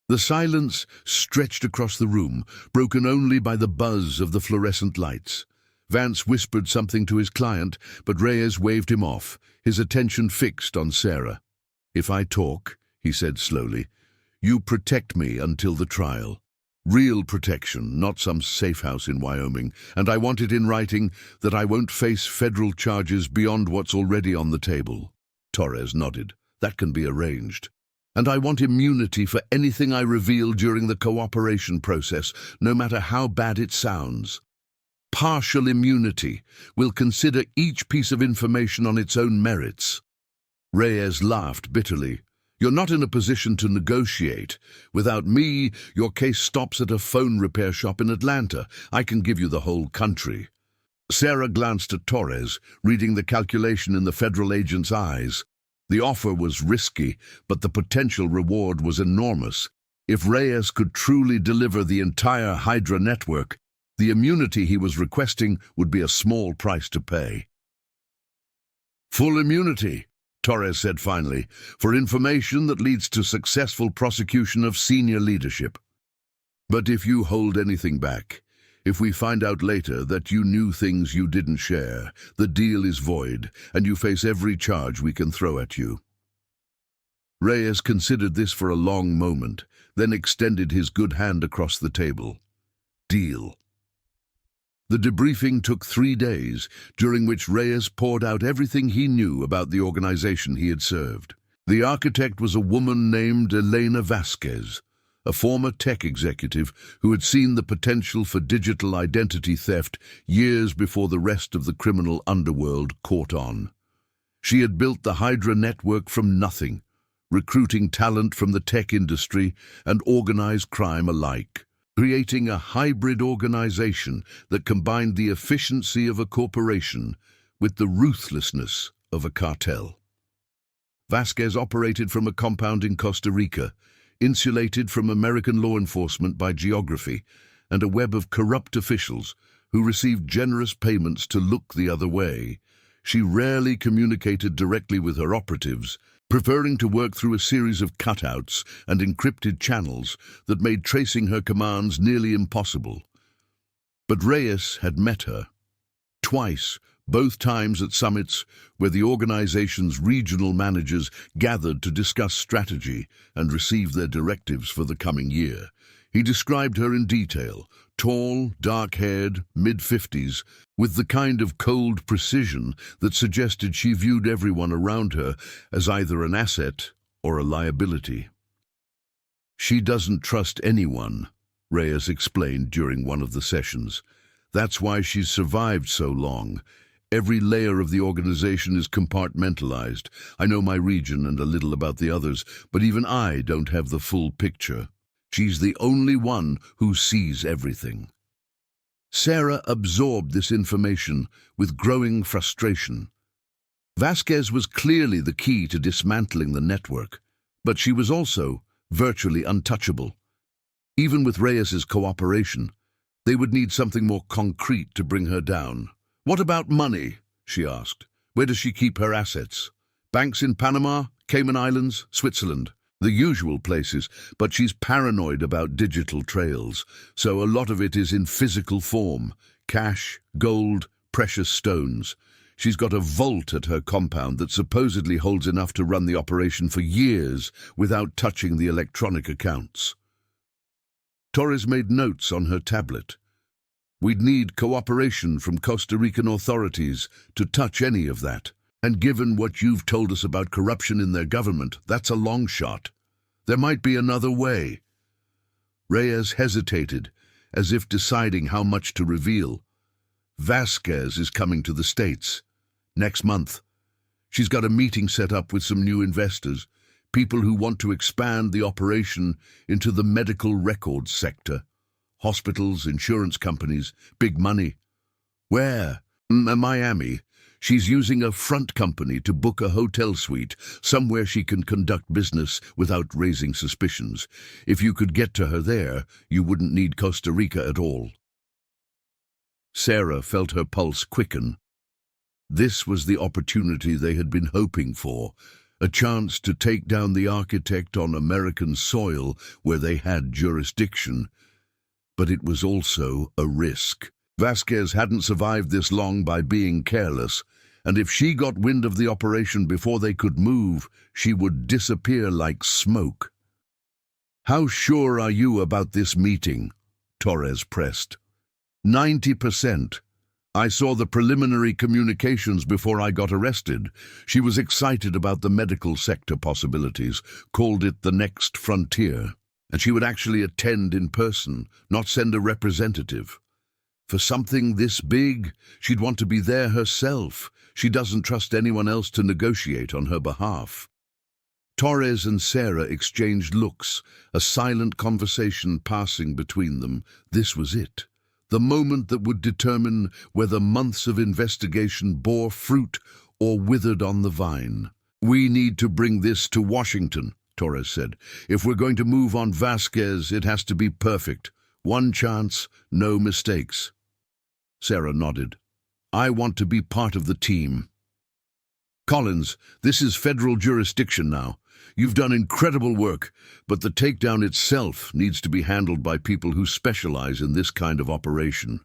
The silence stretched across the room, broken only by the buzz of the fluorescent lights. Vance whispered something to his client, but Reyes waved him off, his attention fixed on Sarah. "If I talk," he said slowly, "you protect me until the trial. Real protection, not some safe house in Wyoming, and I want it in writing that I won't face federal charges beyond what's already on the table." Torres nodded. "That can be arranged. And I want immunity for anything I reveal during the cooperation process, no matter how bad it sounds. Partial immunity. We'll consider each piece of information on its own merits." Reyes laughed bitterly. "You're not in a position to negotiate. Without me, your case stops at a phone repair shop in Atlanta. I can give you the whole country." Sarah glanced at Torres, reading the calculation in the federal agent's eyes. The offer was risky, but the potential reward was enormous. If Reyes could truly deliver the entire Hydra network, the immunity he was requesting would be a small price to pay. "Full immunity," Torres said finally, "for information that leads to successful prosecution of senior leadership. But if you hold anything back, if we find out later that you knew things you didn't share, the deal is void, and you face every charge we can throw at you." Reyes considered this for a long moment, then extended his good hand across the table. "Deal." The debriefing took 3 days, during which Reyes poured out everything he knew about the organization he had served. The architect was a woman named Elena Vasquez, a former tech executive who had seen the potential for digital identity theft years before the rest of the criminal underworld caught on. She had built the Hydra network from nothing, recruiting talent from the tech industry and organized crime alike, creating a hybrid organization that combined the efficiency of a corporation with the ruthlessness of a cartel. Vasquez operated from a compound in Costa Rica, insulated from American law enforcement by geography, and a web of corrupt officials who received generous payments to look the other way. She rarely communicated directly with her operatives, preferring to work through a series of cutouts and encrypted channels that made tracing her commands nearly impossible. But Reyes had met her. Twice, both times at summits where the organization's regional managers gathered to discuss strategy and receive their directives for the coming year. He described her in detail, tall, dark-haired, mid-50s, with the kind of cold precision that suggested she viewed everyone around her as either an asset or a liability. "She doesn't trust anyone," Reyes explained during one of the sessions. That's why she's survived so long. Every layer of the organization is compartmentalized. I know my region and a little about the others, but even I don't have the full picture. She's the only one who sees everything. Sarah absorbed this information with growing frustration. Vasquez was clearly the key to dismantling the network, but she was also virtually untouchable. Even with Reyes's cooperation, they would need something more concrete to bring her down. "What about money?" she asked. "Where does she keep her assets? Banks in Panama, Cayman Islands, Switzerland? The usual places, but she's paranoid about digital trails, so a lot of it is in physical form. Cash, gold, precious stones. She's got a vault at her compound that supposedly holds enough to run the operation for years without touching the electronic accounts." Torres made notes on her tablet. "We'd need cooperation from Costa Rican authorities to touch any of that. And given what you've told us about corruption in their government, that's a long shot. There might be another way." Reyes hesitated, as if deciding how much to reveal. "Vasquez is coming to the States next month. She's got a meeting set up with some new investors, people who want to expand the operation into the medical records sector. Hospitals, insurance companies, big money. Where? Miami. She's using a front company to book a hotel suite, somewhere she can conduct business without raising suspicions. If you could get to her there, you wouldn't need Costa Rica at all." Sarah felt her pulse quicken. This was the opportunity they had been hoping for, a chance to take down the architect on American soil where they had jurisdiction. But it was also a risk. Vasquez hadn't survived this long by being careless, and if she got wind of the operation before they could move, she would disappear like smoke. "How sure are you about this meeting?" Torres pressed. 90%. I saw the preliminary communications before I got arrested. She was excited about the medical sector possibilities, called it the next frontier, and she would actually attend in person, not send a representative. For something this big, she'd want to be there herself. She doesn't trust anyone else to negotiate on her behalf. Torres and Sarah exchanged looks, a silent conversation passing between them. This was it, the moment that would determine whether months of investigation bore fruit or withered on the vine. "We need to bring this to Washington," Torres said. "If we're going to move on Vasquez, it has to be perfect. One chance, no mistakes." Sarah nodded. "I want to be part of the team." "Collins, this is federal jurisdiction now. You've done incredible work, but the takedown itself needs to be handled by people who specialize in this kind of operation.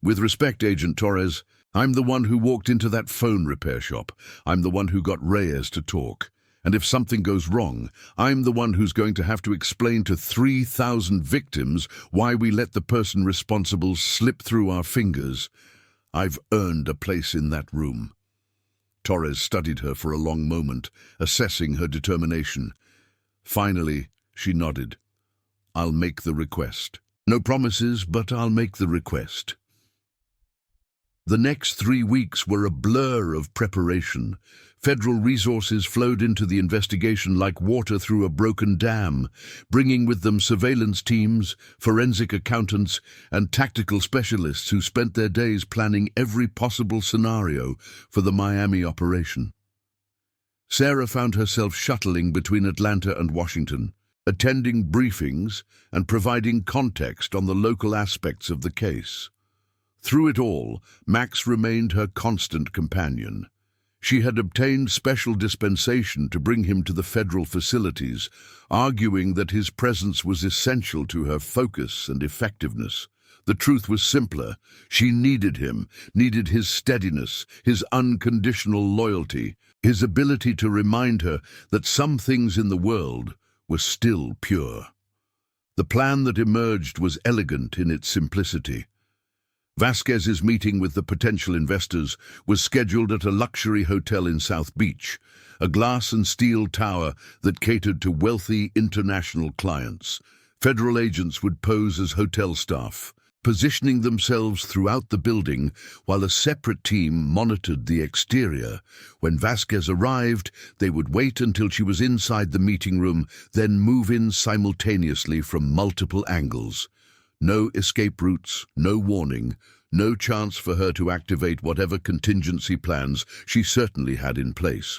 With respect, Agent Torres, I'm the one who walked into that phone repair shop. I'm the one who got Reyes to talk. And if something goes wrong, I'm the one who's going to have to explain to 3,000 victims why we let the person responsible slip through our fingers. I've earned a place in that room." Torres studied her for a long moment, assessing her determination. Finally, she nodded. "I'll make the request. No promises, but I'll make the request." The next 3 weeks were a blur of preparation. Federal resources flowed into the investigation like water through a broken dam, bringing with them surveillance teams, forensic accountants, and tactical specialists who spent their days planning every possible scenario for the Miami operation. Sarah found herself shuttling between Atlanta and Washington, attending briefings and providing context on the local aspects of the case. Through it all, Max remained her constant companion. She had obtained special dispensation to bring him to the federal facilities, arguing that his presence was essential to her focus and effectiveness. The truth was simpler. She needed him, needed his steadiness, his unconditional loyalty, his ability to remind her that some things in the world were still pure. The plan that emerged was elegant in its simplicity. Vasquez's meeting with the potential investors was scheduled at a luxury hotel in South Beach, a glass and steel tower that catered to wealthy international clients. Federal agents would pose as hotel staff, positioning themselves throughout the building while a separate team monitored the exterior. When Vasquez arrived, they would wait until she was inside the meeting room, then move in simultaneously from multiple angles. No escape routes, no warning, no chance for her to activate whatever contingency plans she certainly had in place.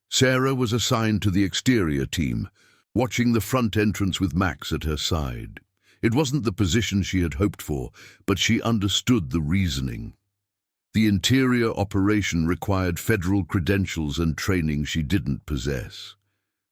Sarah was assigned to the exterior team, watching the front entrance with Max at her side. It wasn't the position she had hoped for, but she understood the reasoning. The interior operation required federal credentials and training she didn't possess.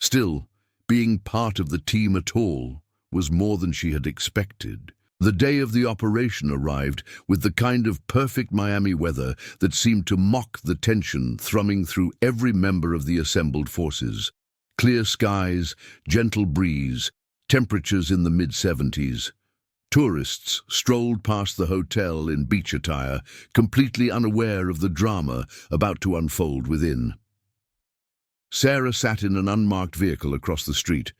Still, being part of the team at all was more than she had expected. The day of the operation arrived with the kind of perfect Miami weather that seemed to mock the tension thrumming through every member of the assembled forces. Clear skies, gentle breeze, temperatures in the mid-70s. Tourists strolled past the hotel in beach attire, completely unaware of the drama about to unfold within. Sarah sat in an unmarked vehicle across the street,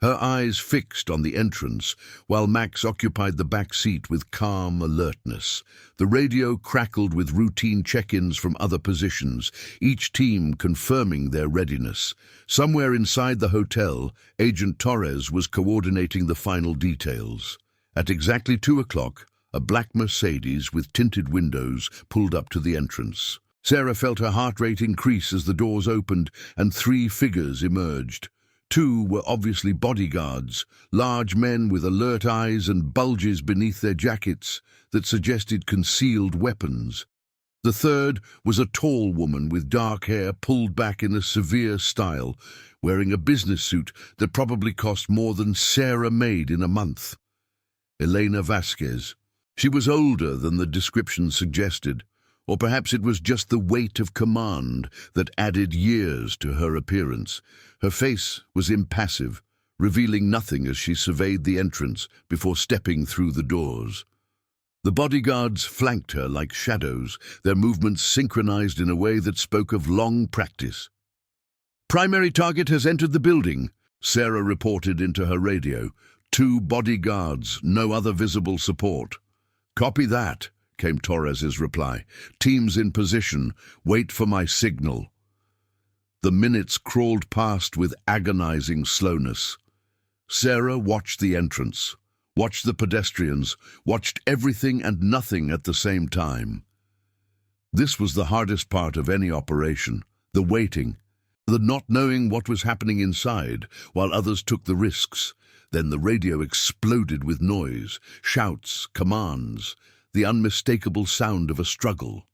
her eyes fixed on the entrance, while Max occupied the back seat with calm alertness. The radio crackled with routine check-ins from other positions, each team confirming their readiness. Somewhere inside the hotel, Agent Torres was coordinating the final details. At exactly 2 o'clock, a black Mercedes with tinted windows pulled up to the entrance. Sarah felt her heart rate increase as the doors opened and 3 figures emerged. 2 were obviously bodyguards, large men with alert eyes and bulges beneath their jackets that suggested concealed weapons. The third was a tall woman with dark hair pulled back in a severe style, wearing a business suit that probably cost more than Sarah made in a month. Elena Vasquez. She was older than the description suggested, or perhaps it was just the weight of command that added years to her appearance. Her face was impassive, revealing nothing as she surveyed the entrance before stepping through the doors. The bodyguards flanked her like shadows, their movements synchronized in a way that spoke of long practice. "Primary target has entered the building," Sarah reported into her radio. 2 bodyguards, no other visible support. "Copy that," came Torres's reply. "Teams in position. Wait for my signal." The minutes crawled past with agonizing slowness. Sarah watched the entrance, watched the pedestrians, watched everything and nothing at the same time. This was the hardest part of any operation, the waiting, the not knowing what was happening inside while others took the risks. Then the radio exploded with noise, shouts, commands, the unmistakable sound of a struggle.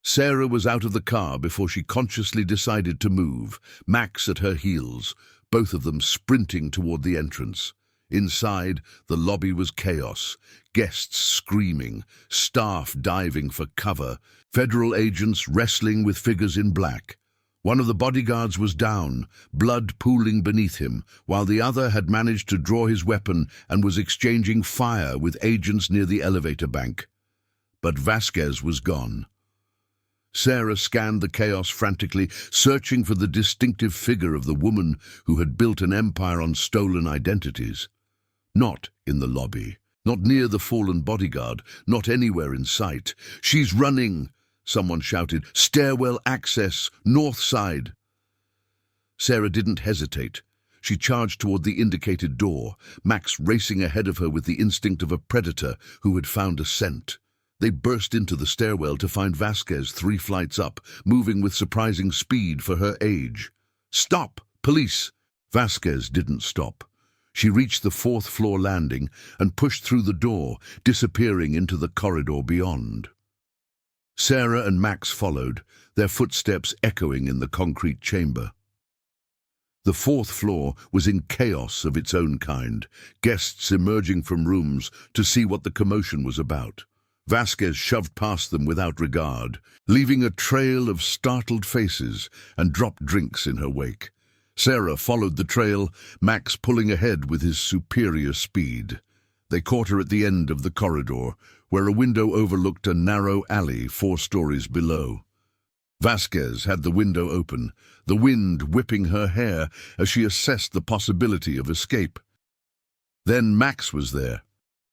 Sarah was out of the car before she consciously decided to move, Max at her heels, both of them sprinting toward the entrance. Inside, the lobby was chaos, guests screaming, staff diving for cover, federal agents wrestling with figures in black. One of the bodyguards was down, blood pooling beneath him, while the other had managed to draw his weapon and was exchanging fire with agents near the elevator bank. But Vasquez was gone. Sarah scanned the chaos frantically, searching for the distinctive figure of the woman who had built an empire on stolen identities. Not in the lobby, not near the fallen bodyguard, not anywhere in sight. "She's running!" someone shouted. "Stairwell access, north side." Sarah didn't hesitate. She charged toward the indicated door, Max racing ahead of her with the instinct of a predator who had found a scent. They burst into the stairwell to find Vasquez 3 flights up, moving with surprising speed for her age. "Stop! Police!" Vasquez didn't stop. She reached the 4th-floor landing and pushed through the door, disappearing into the corridor beyond. Sarah and Max followed, their footsteps echoing in the concrete chamber. The 4th floor was in chaos of its own kind, guests emerging from rooms to see what the commotion was about. Vasquez shoved past them without regard, leaving a trail of startled faces and dropped drinks in her wake. Sarah followed the trail, Max pulling ahead with his superior speed. They caught her at the end of the corridor, where a window overlooked a narrow alley 4 stories below. Vasquez had the window open, the wind whipping her hair as she assessed the possibility of escape. Then Max was there,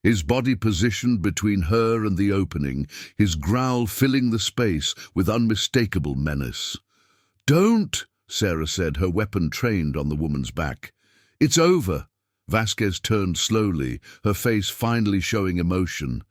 his body positioned between her and the opening, his growl filling the space with unmistakable menace. "Don't," Sarah said, her weapon trained on the woman's back. "It's over." Vasquez turned slowly, her face finally showing emotion.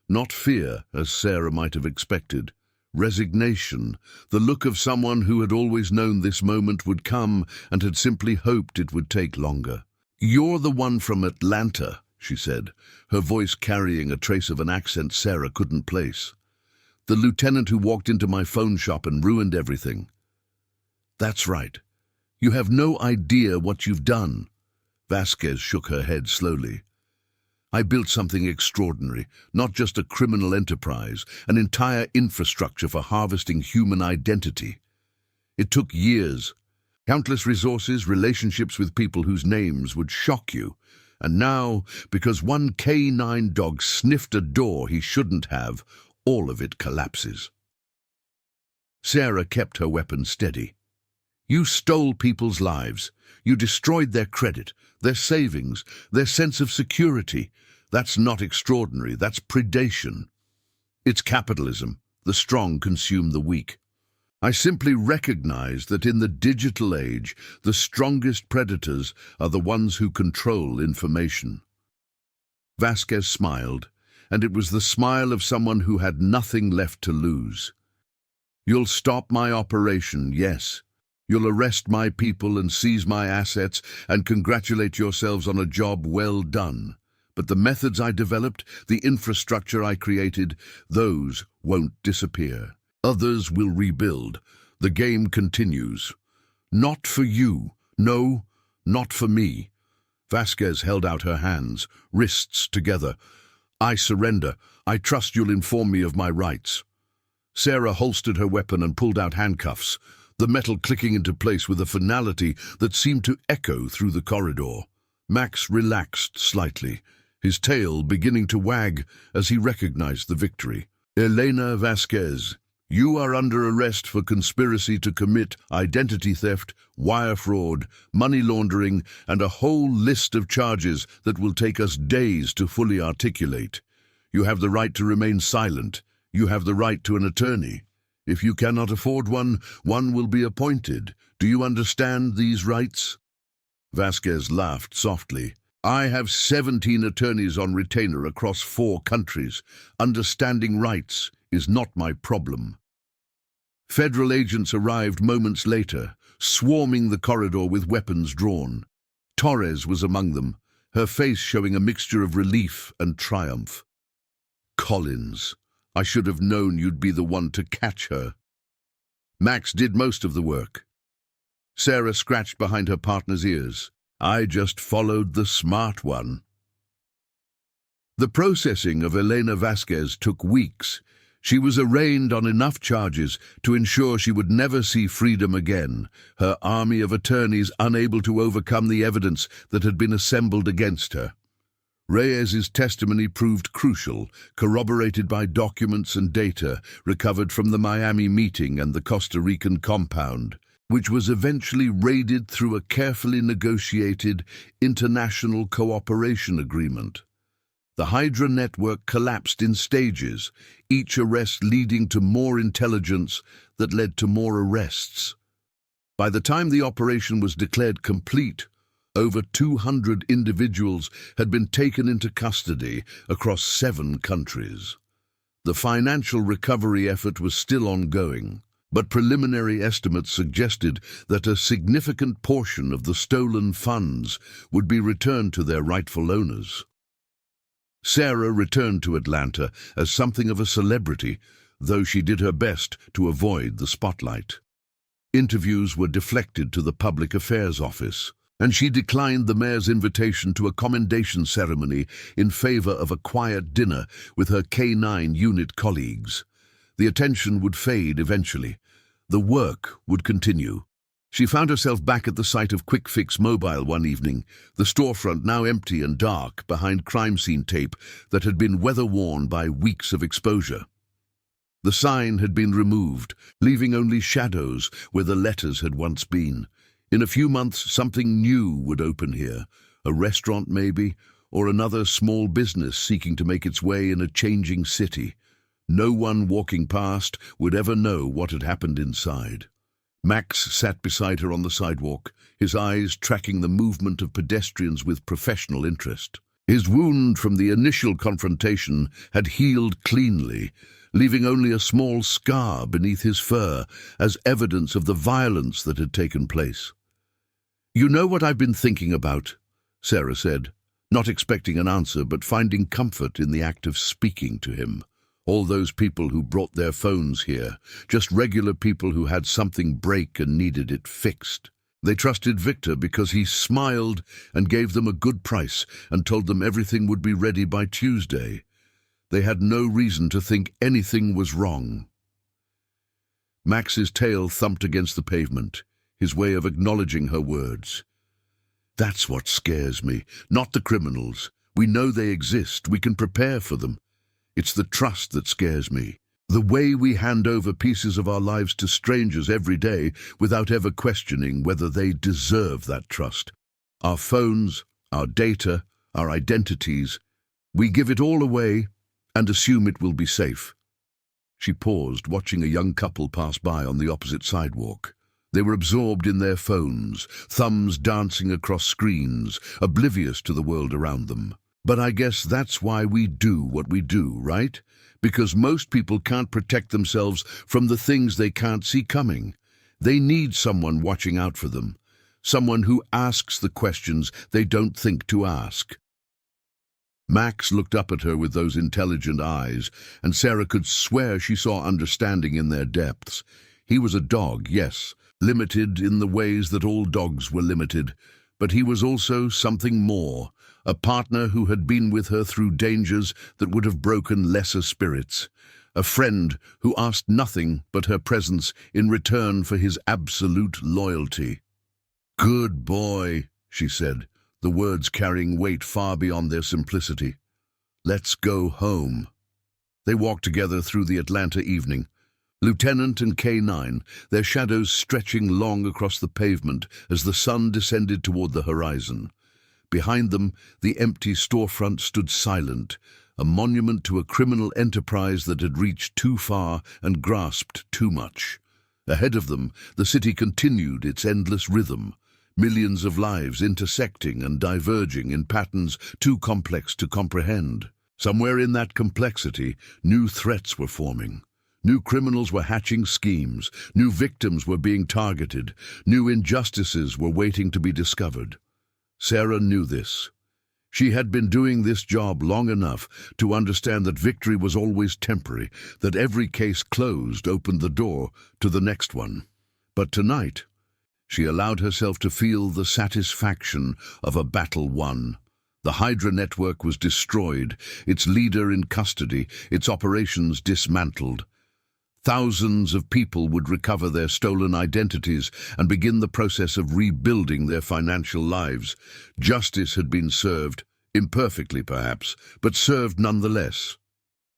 Not fear, as Sarah might have expected. Resignation, the look of someone who had always known this moment would come and had simply hoped it would take longer. "You're the one from Atlanta," she said, her voice carrying a trace of an accent Sarah couldn't place. "The lieutenant who walked into my phone shop and ruined everything." "That's right. You have no idea what you've done." Vasquez shook her head slowly. "I built something extraordinary, not just a criminal enterprise, an entire infrastructure for harvesting human identity. It took years, countless resources, relationships with people whose names would shock you. And now, because one K-9 dog sniffed a door he shouldn't have, all of it collapses." Sarah kept her weapon steady. "You stole people's lives. You destroyed their credit, their savings, their sense of security. That's not extraordinary, that's predation. It's capitalism. The strong consume the weak. I simply recognize that in the digital age, the strongest predators are the ones who control information." Vasquez smiled, and it was the smile of someone who had nothing left to lose. "You'll stop my operation, yes. You'll arrest my people and seize my assets and congratulate yourselves on a job well done. But the methods I developed, the infrastructure I created, those won't disappear. Others will rebuild. The game continues. Not for you. No, not for me." Vasquez held out her hands, wrists together. "I surrender. I trust you'll inform me of my rights." Sarah holstered her weapon and pulled out handcuffs, the metal clicking into place with a finality that seemed to echo through the corridor. Max relaxed slightly, his tail beginning to wag as he recognized the victory. "Elena Vasquez, you are under arrest for conspiracy to commit identity theft, wire fraud, money laundering, and a whole list of charges that will take us days to fully articulate. You have the right to remain silent. You have the right to an attorney. If you cannot afford one, one will be appointed. Do you understand these rights?" Vasquez laughed softly. "I have 17 attorneys on retainer across 4 countries. Understanding rights is not my problem." Federal agents arrived moments later, swarming the corridor with weapons drawn. Torres was among them, her face showing a mixture of relief and triumph. "Collins, I should have known you'd be the one to catch her." Max did most of the work. Sarah scratched behind her partner's ears. "I just followed the smart one." The processing of Elena Vasquez took weeks. She was arraigned on enough charges to ensure she would never see freedom again, her army of attorneys unable to overcome the evidence that had been assembled against her. Reyes's testimony proved crucial, corroborated by documents and data recovered from the Miami meeting and the Costa Rican compound, which was eventually raided through a carefully negotiated international cooperation agreement. The Hydra network collapsed in stages, each arrest leading to more intelligence that led to more arrests. By the time the operation was declared complete, over 200 individuals had been taken into custody across 7 countries. The financial recovery effort was still ongoing, but preliminary estimates suggested that a significant portion of the stolen funds would be returned to their rightful owners. Sarah returned to Atlanta as something of a celebrity, though she did her best to avoid the spotlight. Interviews were deflected to the Public Affairs Office, and she declined the mayor's invitation to a commendation ceremony in favor of a quiet dinner with her K-9 unit colleagues. The attention would fade eventually. The work would continue. She found herself back at the site of Quick Fix Mobile one evening, the storefront now empty and dark behind crime scene tape that had been weather-worn by weeks of exposure. The sign had been removed, leaving only shadows where the letters had once been. In a few months, something new would open here, a restaurant maybe, or another small business seeking to make its way in a changing city. No one walking past would ever know what had happened inside. Max sat beside her on the sidewalk, his eyes tracking the movement of pedestrians with professional interest. His wound from the initial confrontation had healed cleanly, leaving only a small scar beneath his fur as evidence of the violence that had taken place. "You know what I've been thinking about," Sarah said, not expecting an answer but finding comfort in the act of speaking to him. All those people who brought their phones here, just regular people who had something break and needed it fixed. They trusted Victor because he smiled and gave them a good price and told them everything would be ready by Tuesday. They had no reason to think anything was wrong. Max's tail thumped against the pavement, his way of acknowledging her words. "That's what scares me, not the criminals. We know they exist, we can prepare for them. It's the trust that scares me. The way we hand over pieces of our lives to strangers every day without ever questioning whether they deserve that trust. Our phones, our data, our identities, we give it all away and assume it will be safe." She paused, watching a young couple pass by on the opposite sidewalk. They were absorbed in their phones, thumbs dancing across screens, oblivious to the world around them. But I guess that's why we do what we do, right? Because most people can't protect themselves from the things they can't see coming. They need someone watching out for them, someone who asks the questions they don't think to ask. Max looked up at her with those intelligent eyes, and Sarah could swear she saw understanding in their depths. He was a dog, yes, limited in the ways that all dogs were limited, but he was also something more. A partner who had been with her through dangers that would have broken lesser spirits. A friend who asked nothing but her presence in return for his absolute loyalty. "Good boy," she said, the words carrying weight far beyond their simplicity. "Let's go home." They walked together through the Atlanta evening. Lieutenant and K-9, their shadows stretching long across the pavement as the sun descended toward the horizon. Behind them, the empty storefront stood silent, a monument to a criminal enterprise that had reached too far and grasped too much. Ahead of them, the city continued its endless rhythm, millions of lives intersecting and diverging in patterns too complex to comprehend. Somewhere in that complexity, new threats were forming. New criminals were hatching schemes, new victims were being targeted, new injustices were waiting to be discovered. Sarah knew this. She had been doing this job long enough to understand that victory was always temporary, that every case closed opened the door to the next one. But tonight, she allowed herself to feel the satisfaction of a battle won. The Hydra network was destroyed, its leader in custody, its operations dismantled. Thousands of people would recover their stolen identities and begin the process of rebuilding their financial lives. Justice had been served, imperfectly perhaps, but served nonetheless.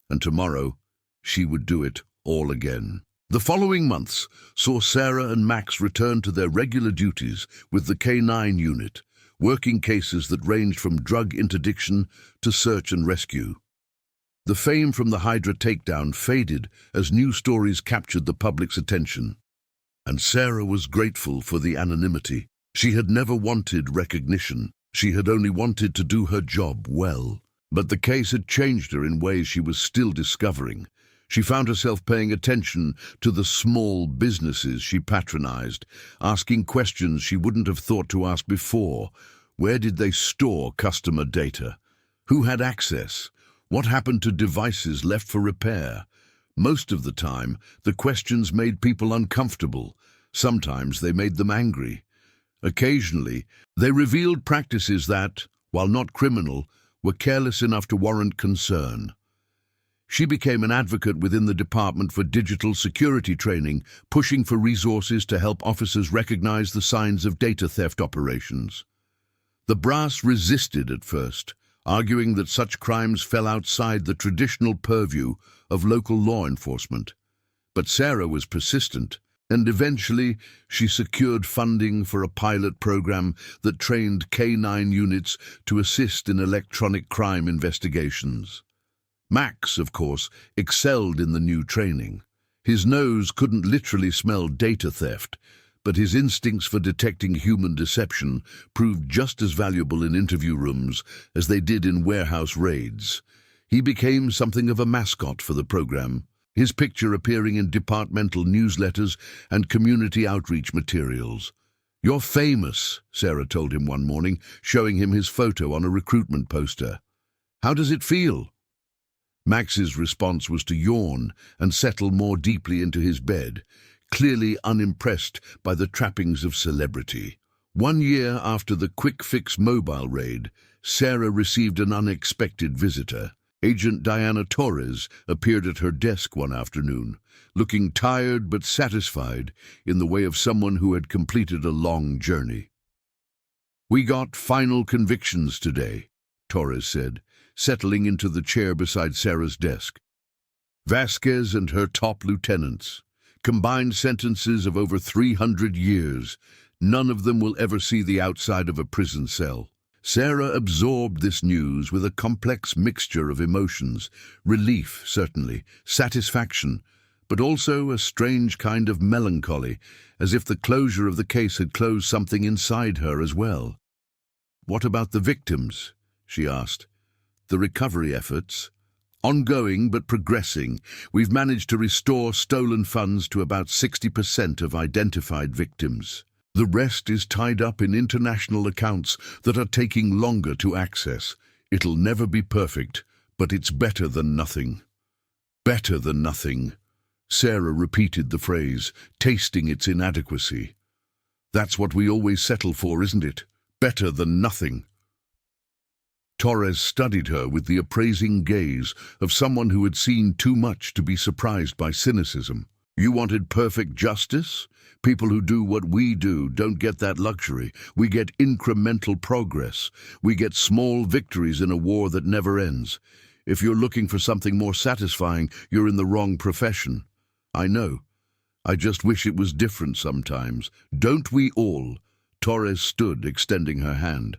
And tomorrow, she would do it all again. The following months saw Sarah and Max return to their regular duties with the K-9 unit, working cases that ranged from drug interdiction to search and rescue. The fame from the Hydra takedown faded as new stories captured the public's attention. And Sarah was grateful for the anonymity. She had never wanted recognition. She had only wanted to do her job well. But the case had changed her in ways she was still discovering. She found herself paying attention to the small businesses she patronized, asking questions she wouldn't have thought to ask before. Where did they store customer data? Who had access? What happened to devices left for repair? Most of the time, the questions made people uncomfortable. Sometimes they made them angry. Occasionally, they revealed practices that, while not criminal, were careless enough to warrant concern. She became an advocate within the Department for Digital Security Training, pushing for resources to help officers recognize the signs of data theft operations. The brass resisted at first, arguing that such crimes fell outside the traditional purview of local law enforcement. But Sarah was persistent, And eventually, she secured funding for a pilot program that trained K-9 units to assist in electronic crime investigations. Max, of course, excelled in the new training. His nose couldn't literally smell data theft, but his instincts for detecting human deception proved just as valuable in interview rooms as they did in warehouse raids. He became something of a mascot for the program, his picture appearing in departmental newsletters and community outreach materials. "You're famous," Sarah told him one morning, showing him his photo on a recruitment poster. "How does it feel?" Max's response was to yawn and settle more deeply into his bed, clearly unimpressed by the trappings of celebrity. 1 year after the quick-fix mobile raid, Sarah received an unexpected visitor. Agent Diana Torres appeared at her desk one afternoon, looking tired but satisfied in the way of someone who had completed a long journey. "We got final convictions today," Torres said, settling into the chair beside Sarah's desk. "Vasquez and her top lieutenants. Combined sentences of over 300 years. None of them will ever see the outside of a prison cell." Sarah absorbed this news with a complex mixture of emotions. Relief, certainly, satisfaction, but also a strange kind of melancholy, as if the closure of the case had closed something inside her as well. "What about the victims?" she asked. "The recovery efforts?" "Ongoing but progressing. We've managed to restore stolen funds to about 60% of identified victims. The rest is tied up in international accounts that are taking longer to access. It'll never be perfect, but it's better than nothing." "Better than nothing." Sarah repeated the phrase, tasting its inadequacy. "That's what we always settle for, isn't it? Better than nothing." Torres studied her with the appraising gaze of someone who had seen too much to be surprised by cynicism. "You wanted perfect justice? People who do what we do don't get that luxury. We get incremental progress. We get small victories in a war that never ends. If you're looking for something more satisfying, you're in the wrong profession." "I know. I just wish it was different sometimes. Don't we all?" Torres stood, extending her hand.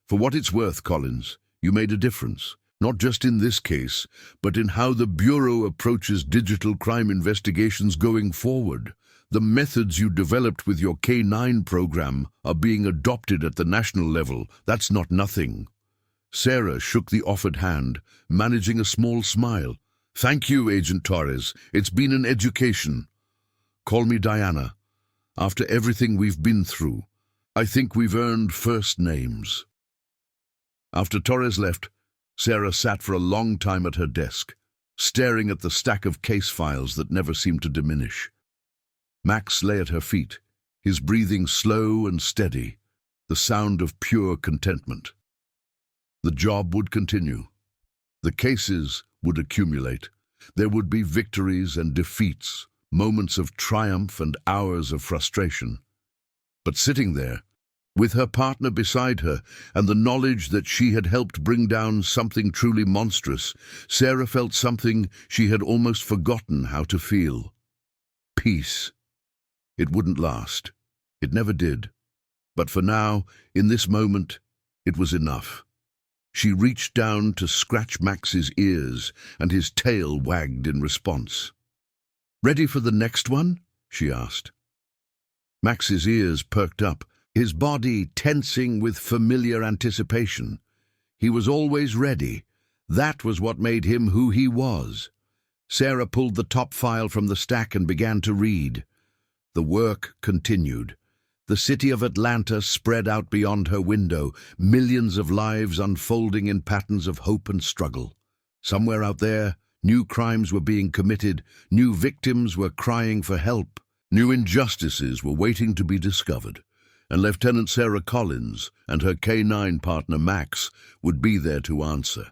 "For what it's worth, Collins, you made a difference. Not just in this case, but in how the Bureau approaches digital crime investigations going forward. The methods you developed with your K-9 program are being adopted at the national level. That's not nothing." Sarah shook the offered hand, managing a small smile. "Thank you, Agent Torres. It's been an education. Call me Diana. After everything we've been through, I think we've earned first names." After Torres left, Sarah sat for a long time at her desk, staring at the stack of case files that never seemed to diminish. Max lay at her feet, his breathing slow and steady, the sound of pure contentment. The job would continue. The cases would accumulate. There would be victories and defeats, moments of triumph and hours of frustration. But sitting there, with her partner beside her and the knowledge that she had helped bring down something truly monstrous, Sarah felt something she had almost forgotten how to feel. Peace. It wouldn't last. It never did. But for now, in this moment, it was enough. She reached down to scratch Max's ears, and his tail wagged in response. "Ready for the next one?" she asked. Max's ears perked up, his body tensing with familiar anticipation. He was always ready. That was what made him who he was. Sarah pulled the top file from the stack and began to read. The work continued. The city of Atlanta spread out beyond her window, millions of lives unfolding in patterns of hope and struggle. Somewhere out there, new crimes were being committed, new victims were crying for help, new injustices were waiting to be discovered, and Lieutenant Sarah Collins and her K-9 partner Max would be there to answer.